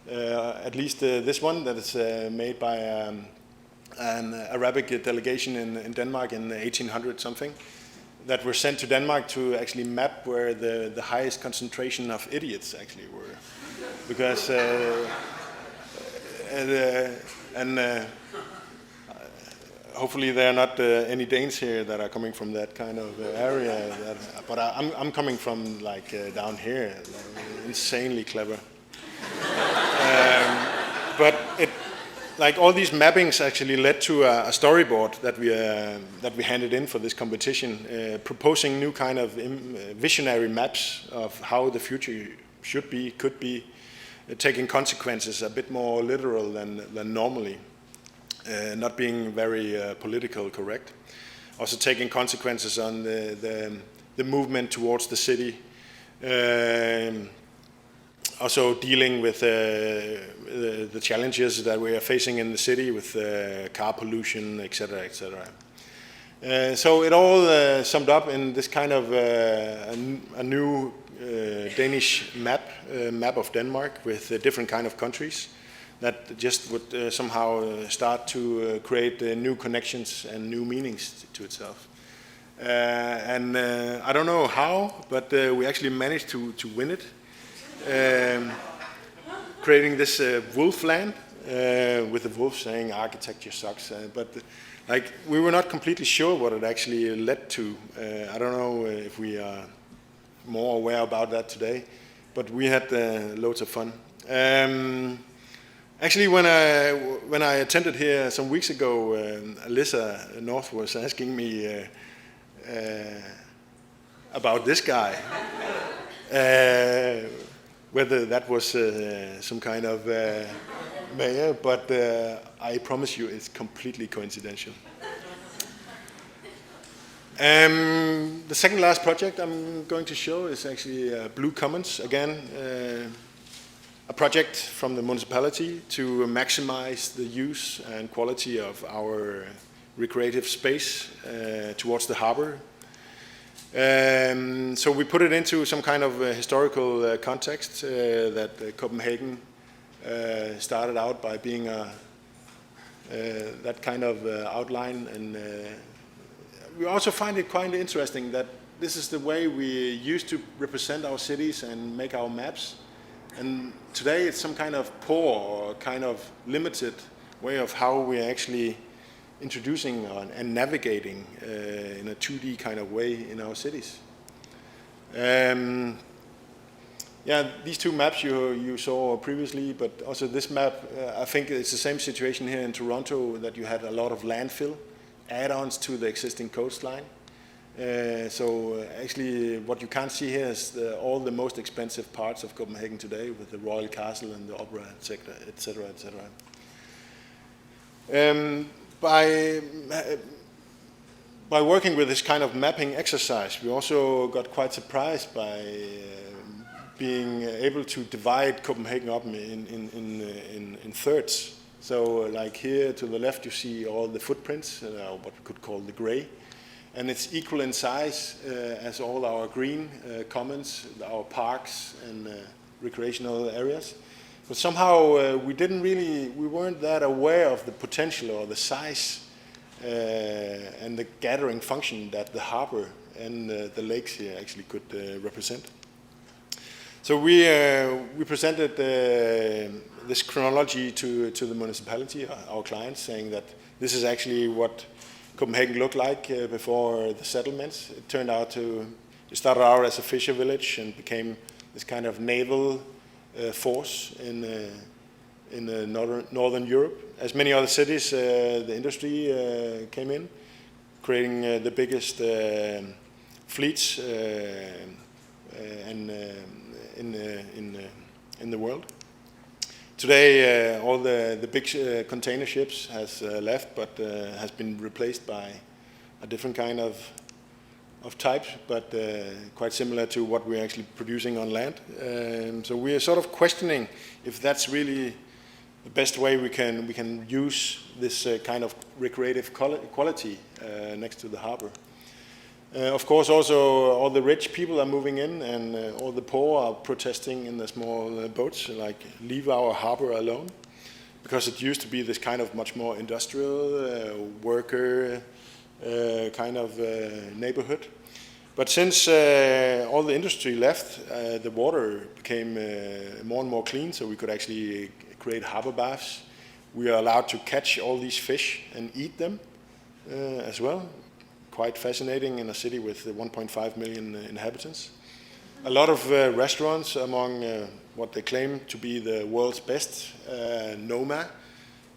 At least this one that is made by an Arabic delegation in Denmark in 1800 something, that were sent to Denmark to actually map where the highest concentration of idiots actually were, because hopefully there are not any Danes here that are coming from that kind of area. But I'm coming from like down here, insanely clever. But like all these mappings actually led to a storyboard that we handed in for this competition, proposing new kind of visionary maps of how the future should be, could be, taking consequences a bit more literal than normally. Not being very political correct, also taking consequences on the movement towards the city, also dealing with the challenges that we are facing in the city with car pollution, etc., etc. So it all summed up in this kind of a new Danish map of Denmark with different kind of countries, that just would somehow start to create new connections and new meanings to itself. And I don't know how, but we actually managed to win it, creating this wolf land with the wolf saying architecture sucks. But like we were not completely sure what it actually led to. I don't know if we are more aware about that today, but we had loads of fun. Actually, when I attended here some weeks ago, Alyssa North was asking me about this guy, whether that was some kind of mayor, but I promise you it's completely coincidental. The second last project I'm going to show is actually Blue Commons again. A project from the municipality to maximize the use and quality of our recreative space towards the harbor. So we put it into some kind of historical context that Copenhagen started out by being that kind of outline, and we also find it quite interesting that this is the way we used to represent our cities and make our maps. And today it's some kind of poor or kind of limited way of how we're actually introducing and navigating in a 2D kind of way in our cities. Yeah, these two maps you saw previously, but also this map, I think it's the same situation here in Toronto, that you had a lot of landfill add-ons to the existing coastline. So actually what you can't see here is all the most expensive parts of Copenhagen today, with the Royal Castle and the Opera, etc., etc. By working with this kind of mapping exercise, we also got quite surprised by being able to divide Copenhagen up in thirds. So like here to the left you see all the footprints, what we could call the grey. And it's equal in size as all our green commons, our parks and recreational areas. But somehow we weren't that aware of the potential or the size and the gathering function that the harbor and the lakes here actually could represent. So we presented this chronology to the municipality, our clients, saying that this is actually what Copenhagen looked like before the settlements. It turned out to, it started out as a fisher village and became this kind of naval force in northern Europe. As many other cities, the industry came in, creating the biggest fleets in the world. Today, all the big container ships has left, but has been replaced by a different kind of type, but quite similar to what we're actually producing on land. So we are sort of questioning if that's really the best way we can use this kind of recreative quality next to the harbor. Of course, also all the rich people are moving in, and all the poor are protesting in the small boats, like leave our harbor alone, because it used to be this kind of much more industrial worker kind of neighborhood. But since all the industry left, the water became more and more clean, so we could actually create harbor baths. We are allowed to catch all these fish and eat them as well. Quite fascinating in a city with 1.5 million inhabitants. A lot of restaurants, among what they claim to be the world's best. Noma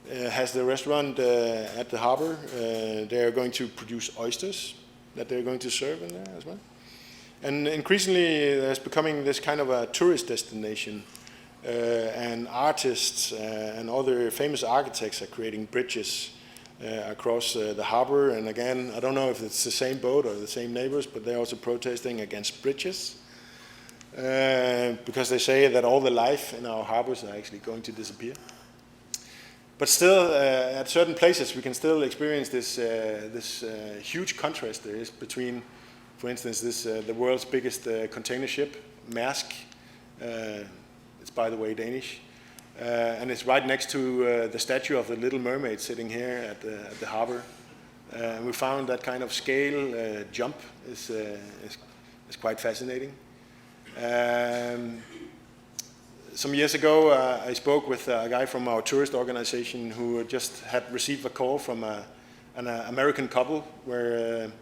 has the restaurant at the harbor. They are going to produce oysters that they're going to serve in there as well. And increasingly there's becoming this kind of a tourist destination, and artists and other famous architects are creating bridges across the harbor. And again, I don't know if it's the same boat or the same neighbors, but they're also protesting against bridges because they say that all the life in our harbors are actually going to disappear. But still, at certain places, we can still experience this huge contrast there is between, for instance, the world's biggest container ship, Maersk. It's, by the way, Danish. And it's right next to the statue of the Little Mermaid sitting here at the harbor. And we found that kind of scale jump is quite fascinating. Some years ago, I spoke with a guy from our tourist organization who just had received a call from an American couple where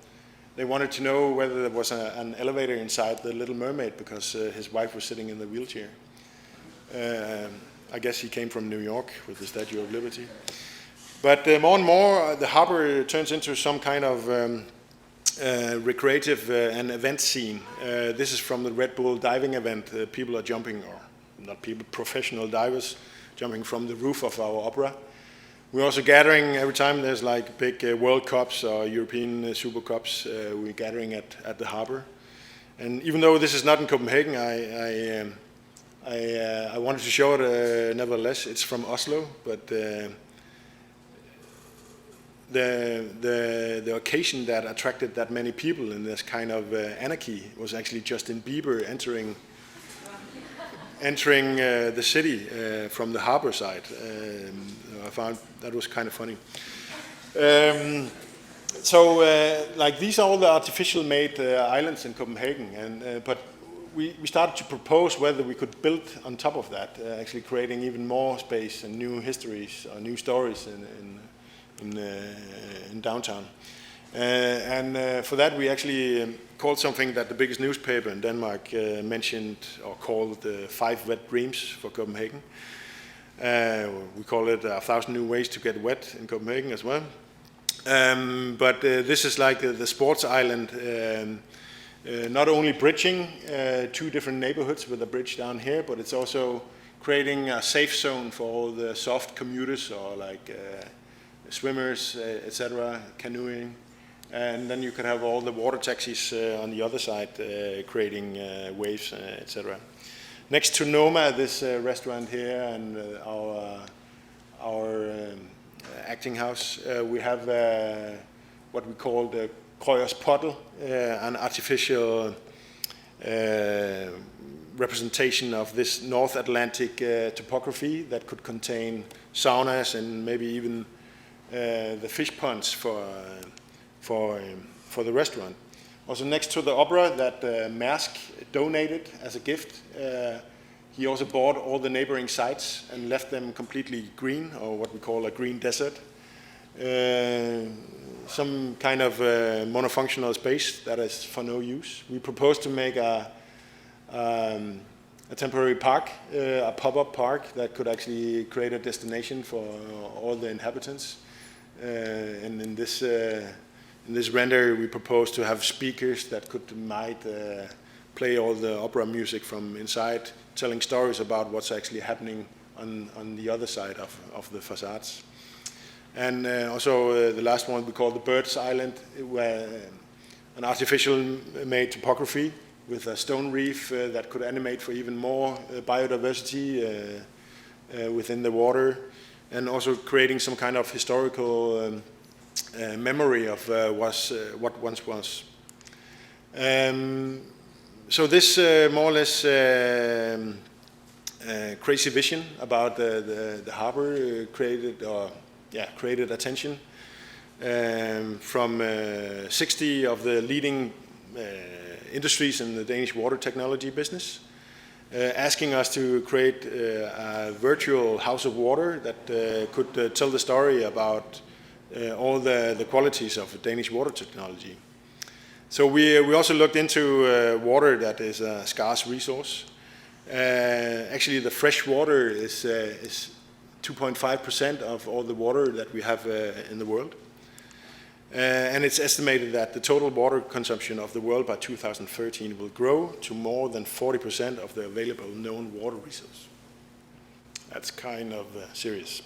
they wanted to know whether there was an elevator inside the Little Mermaid because his wife was sitting in the wheelchair. I guess he came from New York with the Statue of Liberty. But more and more, the harbor turns into some kind of recreative and event scene. This is from the Red Bull diving event. People are jumping, or not people, professional divers, jumping from the roof of our opera. We're also gathering, every time there's like big World Cups or European Super Cups, we're gathering at the harbor. And even though this is not in Copenhagen, I wanted to show it nevertheless. It's from Oslo, but the occasion that attracted that many people in this kind of anarchy was actually Justin Bieber entering the city from the harbor side. I found that was kind of funny. Like these are all the artificial made islands in Copenhagen, and but we started to propose whether we could build on top of that, actually creating even more space and new histories or new stories in downtown. For that we actually called something that the biggest newspaper in Denmark mentioned or called the 5 wet dreams for Copenhagen. We call it 1,000 new ways to get wet in Copenhagen as well. But this is like the sports island, not only bridging 2 different neighborhoods with a bridge down here, but it's also creating a safe zone for all the soft commuters or like swimmers, etc., canoeing. And then you can have all the water taxis on the other side creating waves, etc. Next to Noma, this restaurant here, and our acting house, we have what we call the Krøyers Pottel, an artificial representation of this North Atlantic topography that could contain saunas and maybe even the fish ponds for the restaurant. Also next to the opera, that Maersk donated as a gift. He also bought all the neighboring sites and left them completely green, or what we call a green desert. Some kind of monofunctional space that is for no use. We proposed to make a temporary park, a pop-up park that could actually create a destination for all the inhabitants. And in this render, we proposed to have speakers that might play all the opera music from inside, telling stories about what's actually happening on the other side of the facades. And also the last one we call the Birds Island, where an artificial made topography with a stone reef that could animate for even more biodiversity within the water, and also creating some kind of historical memory of what once was. So this more or less crazy vision about the harbor created attention from 60 of the leading industries in the Danish water technology business, asking us to create a virtual house of water that could tell the story about all the qualities of Danish water technology. So we also looked into water that is a scarce resource. Actually, the fresh water is 2.5% of all the water that we have in the world. And it's estimated that the total water consumption of the world by 2013 will grow to more than 40% of the available known water resource. That's kind of serious.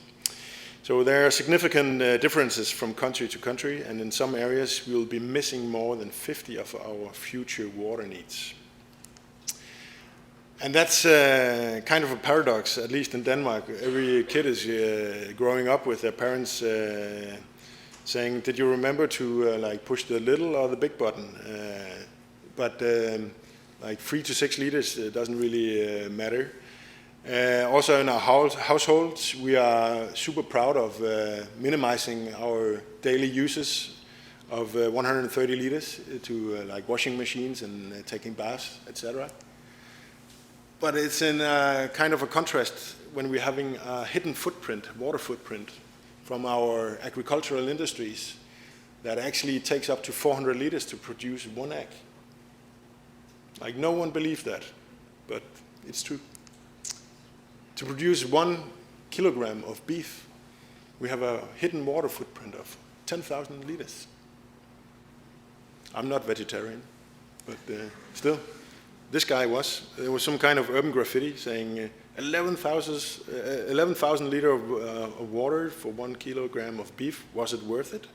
So there are significant differences from country to country, and in some areas we will be missing more than 50 of our future water needs. And that's kind of a paradox, at least in Denmark. Every kid is growing up with their parents saying, did you remember to like push the little or the big button? But like 3 to 6 liters doesn't really matter. Also in our households, we are super proud of minimizing our daily uses of 130 liters to like washing machines and taking baths, etc. But it's in kind of a contrast when we're having a hidden footprint, water footprint, from our agricultural industries that actually takes up to 400 liters to produce 1 egg. Like no one believes that, but it's true. To produce 1 kilogram of beef, we have a hidden water footprint of 10,000 liters. I'm not vegetarian, but still, this guy was. There was some kind of urban graffiti saying 11,000 liters of water for 1 kilogram of beef. Was it worth it?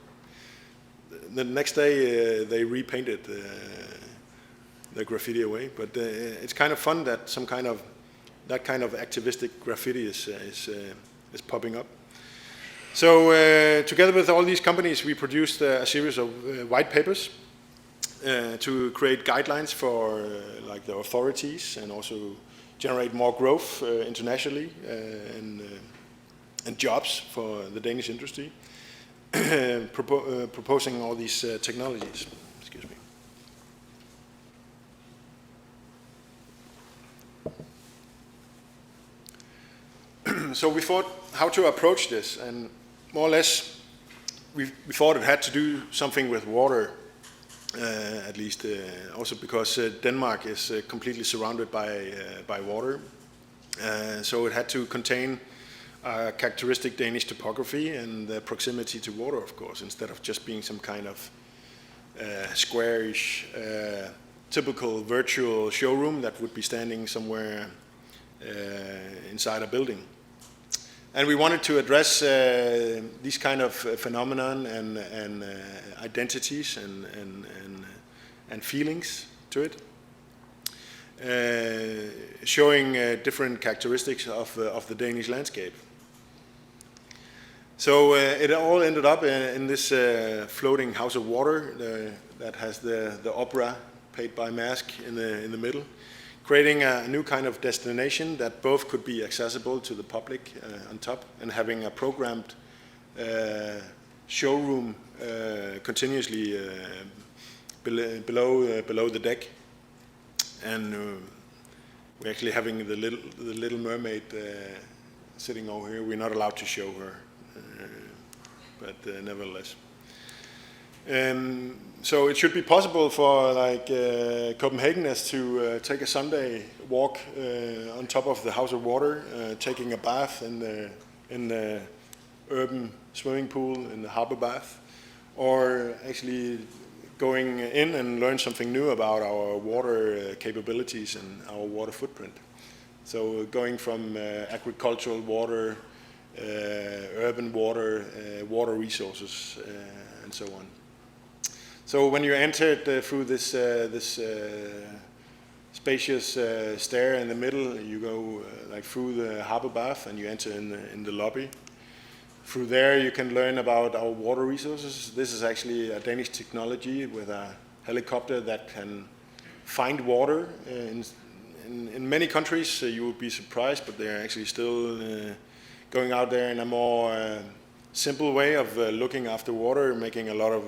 The next day they repainted the graffiti away. But it's kind of fun that that kind of activistic graffiti is popping up. So together with all these companies, we produced a series of white papers to create guidelines for like the authorities and also generate more growth internationally and jobs for the Danish industry, proposing all these technologies. Excuse me. So we thought how to approach this, and more or less we thought it had to do something with water. At least also because Denmark is completely surrounded by water. So it had to contain characteristic Danish topography and the proximity to water, of course, instead of just being some kind of squarish, typical virtual showroom that would be standing somewhere inside a building. And we wanted to address these kind of phenomenon and identities and feelings to it, showing different characteristics of the Danish landscape. So it all ended up in this floating house of water that has the opera paid by Maersk in the middle, creating a new kind of destination that both could be accessible to the public on top and having a programmed showroom continuously below the deck. And we're actually having the Little Mermaid sitting over here. We're not allowed to show her, but nevertheless. So it should be possible for like Copenhageners to take a Sunday walk on top of the House of Water, taking a bath in the urban swimming pool, in the harbor bath, or actually going in and learn something new about our water capabilities and our water footprint. So going from agricultural water, urban water, water resources, and so on. So when you entered through this spacious stair in the middle, you go like through the harbor bath and you enter in the lobby. Through there you can learn about our water resources. This is actually a Danish technology with a helicopter that can find water. In many countries you will be surprised, but they're actually still going out there in a more simple way of looking after water, making a lot of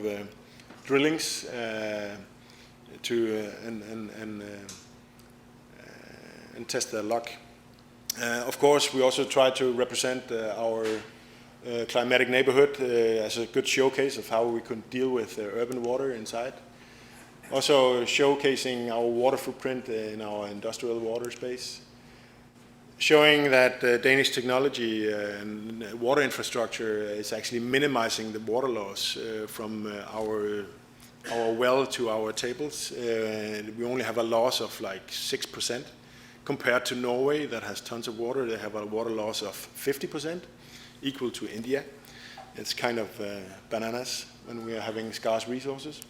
drillings and test their luck. Of course, we also try to represent our climatic neighborhood as a good showcase of how we could deal with urban water inside. Also showcasing our water footprint in our industrial water space. Showing that Danish technology and water infrastructure is actually minimizing the water loss from our well to our tables. We only have a loss of like 6% compared to Norway that has tons of water. They have a water loss of 50%, equal to India. It's kind of bananas when we are having scarce resources.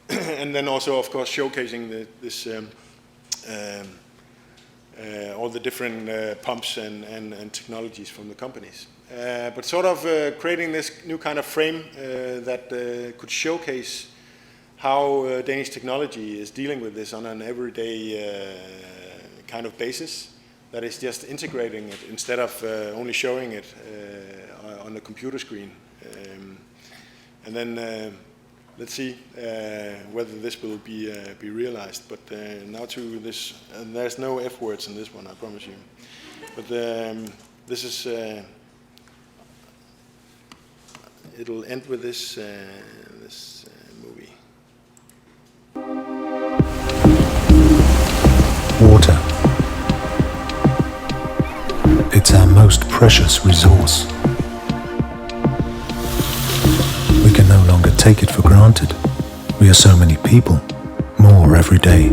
And then also, of course, showcasing this all the different pumps and technologies from the companies. But sort of creating this new kind of frame that could showcase how Danish technology is dealing with this on an everyday kind of basis, that is just integrating it instead of only showing it on the computer screen. And then let's see whether this will be realized. But now to this, and there's no F words in this one, I promise you. But this is, it'll end with this movie. Water. It's our most precious resource. We can no longer take it for granted. We are so many people, more every day.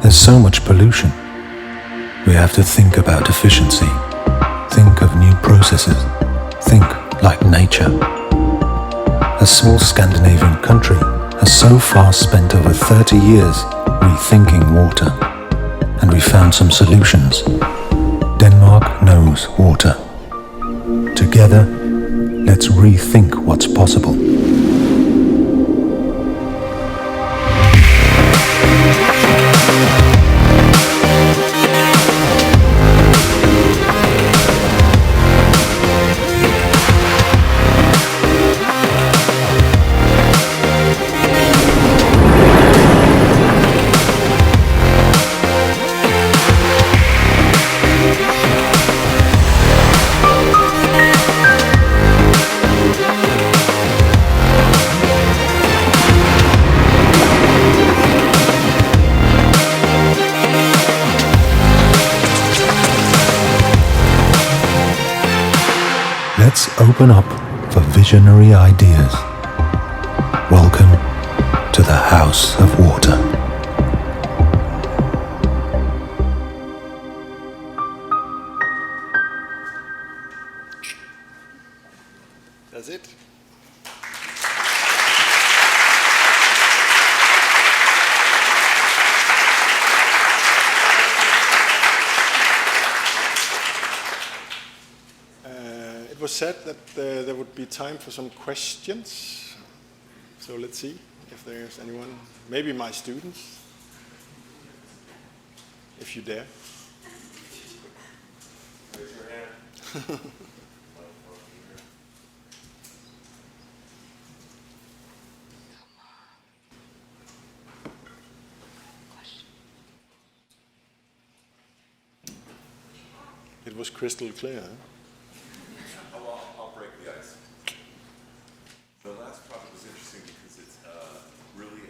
There's so much pollution. We have to think about efficiency, think of new processes, think like nature. A small Scandinavian country has so far spent over 30 years rethinking water, and we found some solutions. Denmark knows water. Together, let's rethink what's possible. Let's open up for visionary ideas. Welcome to the House of Water. That's it. It was said that there would be time for some questions. So let's see if there's anyone, maybe my students, if you dare. Raise your hand. It was crystal clear. Huh? I'll break the ice. The last project was interesting because it's really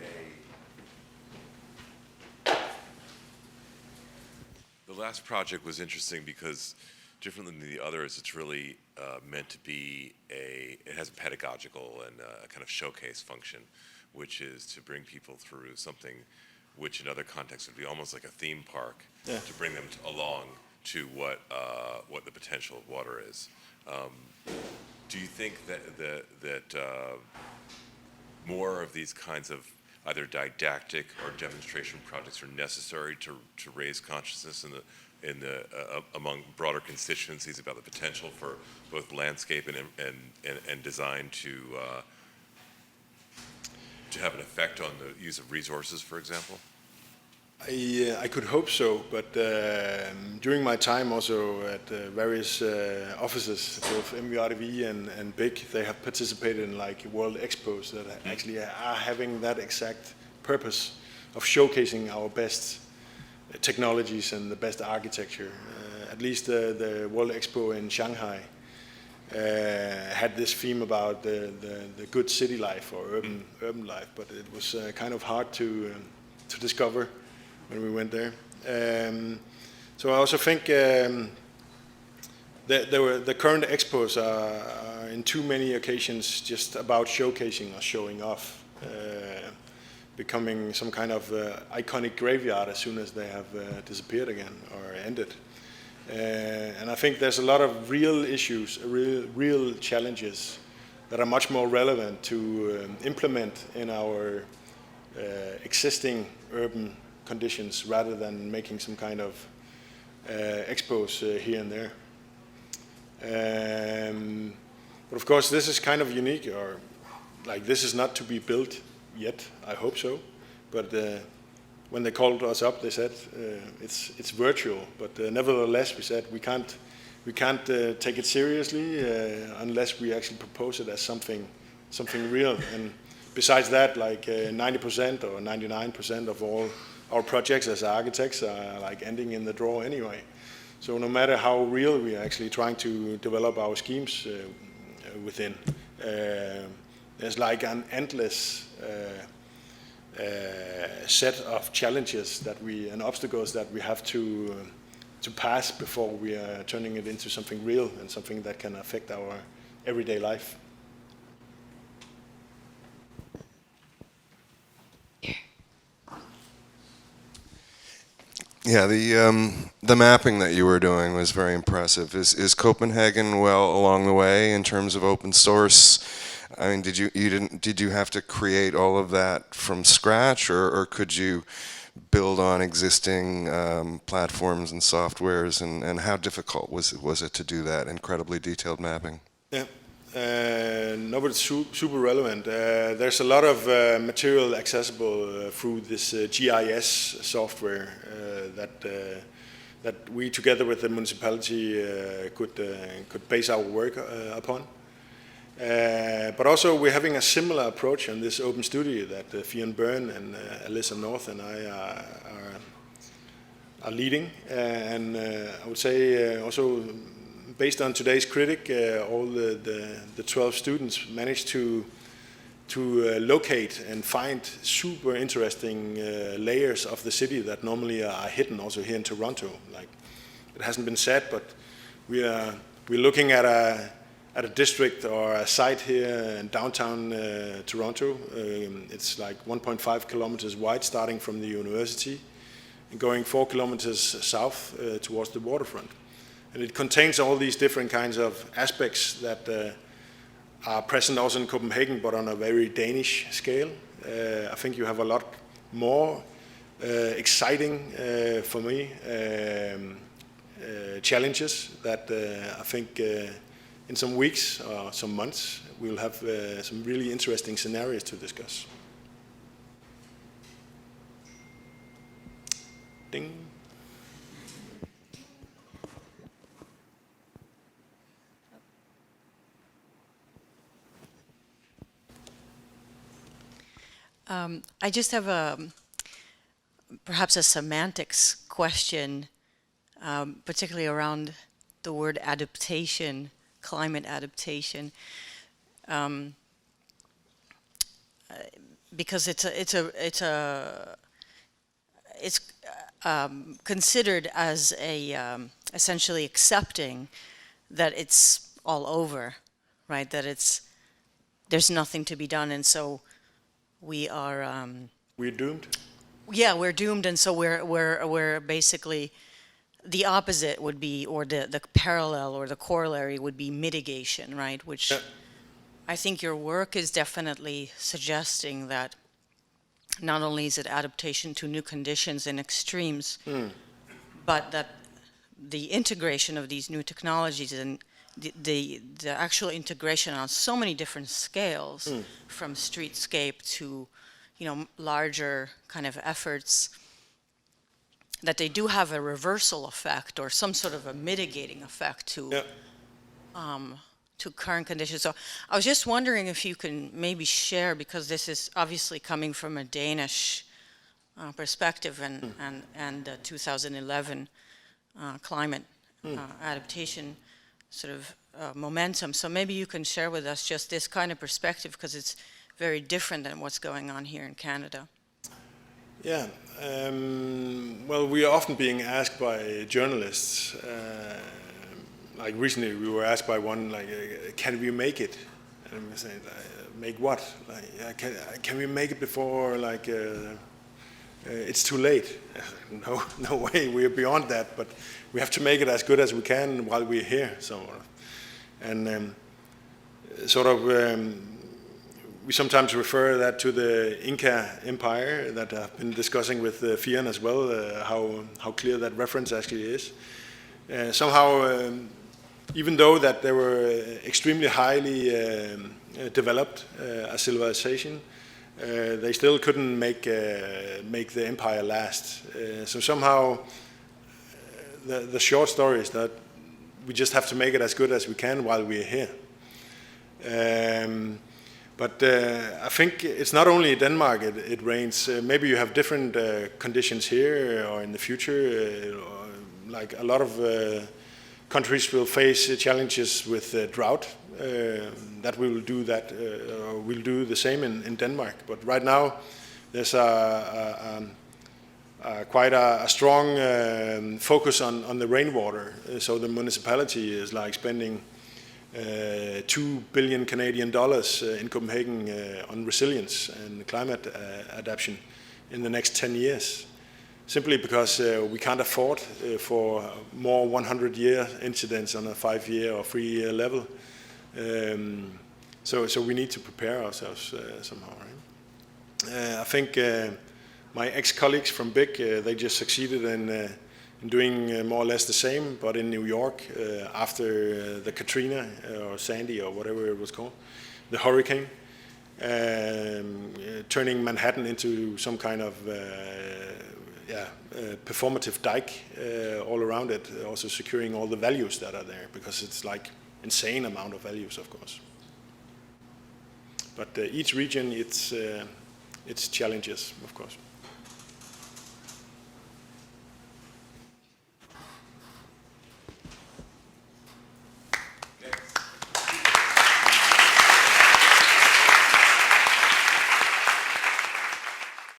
The last project was interesting because, different than the others, it's really meant to be it has a pedagogical and a kind of showcase function, which is to bring people through something which in other contexts would be almost like a theme park, to bring them along to what the potential of water is. Do you think that more of these kinds of either didactic or demonstration projects are necessary to raise consciousness among broader constituencies about the potential for both landscape and design to have an effect on the use of resources, for example? I could hope so, but during my time also at various offices, both MVRDV and BIG, they have participated in like world expos that actually are having that exact purpose of showcasing our best technologies and the best architecture. At least the World Expo in Shanghai had this theme about the good city life or urban life, but it was kind of hard to discover when we went there. So I also think the current expos are in too many occasions just about showcasing or showing off, becoming some kind of iconic graveyard as soon as they have disappeared again or ended. And I think there's a lot of real issues, real challenges that are much more relevant to implement in our existing urban conditions rather than making some kind of expos here and there. But of course this is kind of unique, or like this is not to be built yet, I hope so. But when they called us up, they said it's virtual, but nevertheless we said we can't take it seriously unless we actually propose it as something real. And besides that, like 90% or 99% of all our projects as architects are like ending in the drawer anyway. So no matter how real we are actually trying to develop our schemes within, there's like an endless set of challenges and obstacles that we have to pass before we are turning it into something real and something that can affect our everyday life. Yeah, the mapping that you were doing was very impressive. Is Copenhagen well along the way in terms of open source? I mean, did you have to create all of that from scratch, or could you build on existing platforms and softwares? And how difficult was it to do that incredibly detailed mapping? Yeah. No, but it's super relevant. There's a lot of material accessible through this GIS software that we, together with the municipality, could base our work upon. But also we're having a similar approach on this open studio that Fionn Byrne and Alyssa North and I are leading. And I would say also, based on today's critic, all the 12 students managed to locate and find super interesting layers of the city that normally are hidden also here in Toronto. Like, it hasn't been said, but we're looking at a district or a site here in downtown Toronto. It's like 1.5 kilometers wide, starting from the university and going 4 kilometers south towards the waterfront. And it contains all these different kinds of aspects that are present also in Copenhagen, but on a very Danish scale. I think you have a lot more exciting, for me, challenges that I think in some weeks or some months we'll have some really interesting scenarios to discuss. Ding. I just have perhaps a semantics question, particularly around the word adaptation, climate adaptation, because it's considered as a essentially accepting that it's all over, right? That there's nothing to be done, and so we are. We're doomed. Yeah, we're doomed, and so we're basically the opposite would be, or the parallel or the corollary would be mitigation, right? Which I think your work is definitely suggesting that not only is it adaptation to new conditions and extremes, but that the integration of these new technologies and the actual integration on so many different scales, from streetscape to, you know, larger kind of efforts, that they do have a reversal effect or some sort of a mitigating effect to current conditions. So I was just wondering if you can maybe share, because this is obviously coming from a Danish perspective and the 2011 climate adaptation sort of momentum. So maybe you can share with us just this kind of perspective, because it's very different than what's going on here in Canada. Yeah, well, we are often being asked by journalists, like recently we were asked by one, like, can we make it? And we say, make what? Like, can we make it before, like, it's too late? No way, we are beyond that, but we have to make it as good as we can while we're here. So, and we sometimes refer that to the Inca Empire that I've been discussing with Fian as well, how clear that reference actually is. Somehow, even though that they were extremely highly developed as civilization, they still couldn't make the empire last. So somehow, the short story is that we just have to make it as good as we can while we're here. But I think it's not only Denmark it rains. Maybe you have different conditions here or in the future. Like a lot of countries will face challenges with drought. That we will do that. We'll do the same in Denmark. But right now, there's quite a strong focus on the rainwater. So the municipality is like spending 2 billion Canadian dollars in Copenhagen on resilience and climate adaptation in the next 10 years, simply because we can't afford for more 100-year incidents on a 5-year or 3-year level. So we need to prepare ourselves somehow, right? I think my ex-colleagues from BIC, they just succeeded in doing more or less the same, but in New York after the Katrina or Sandy or whatever it was called, the hurricane, turning Manhattan into some kind of performative dike all around it, also securing all the values that are there, because it's like insane amount of values, of course. But each region, its challenges, of course.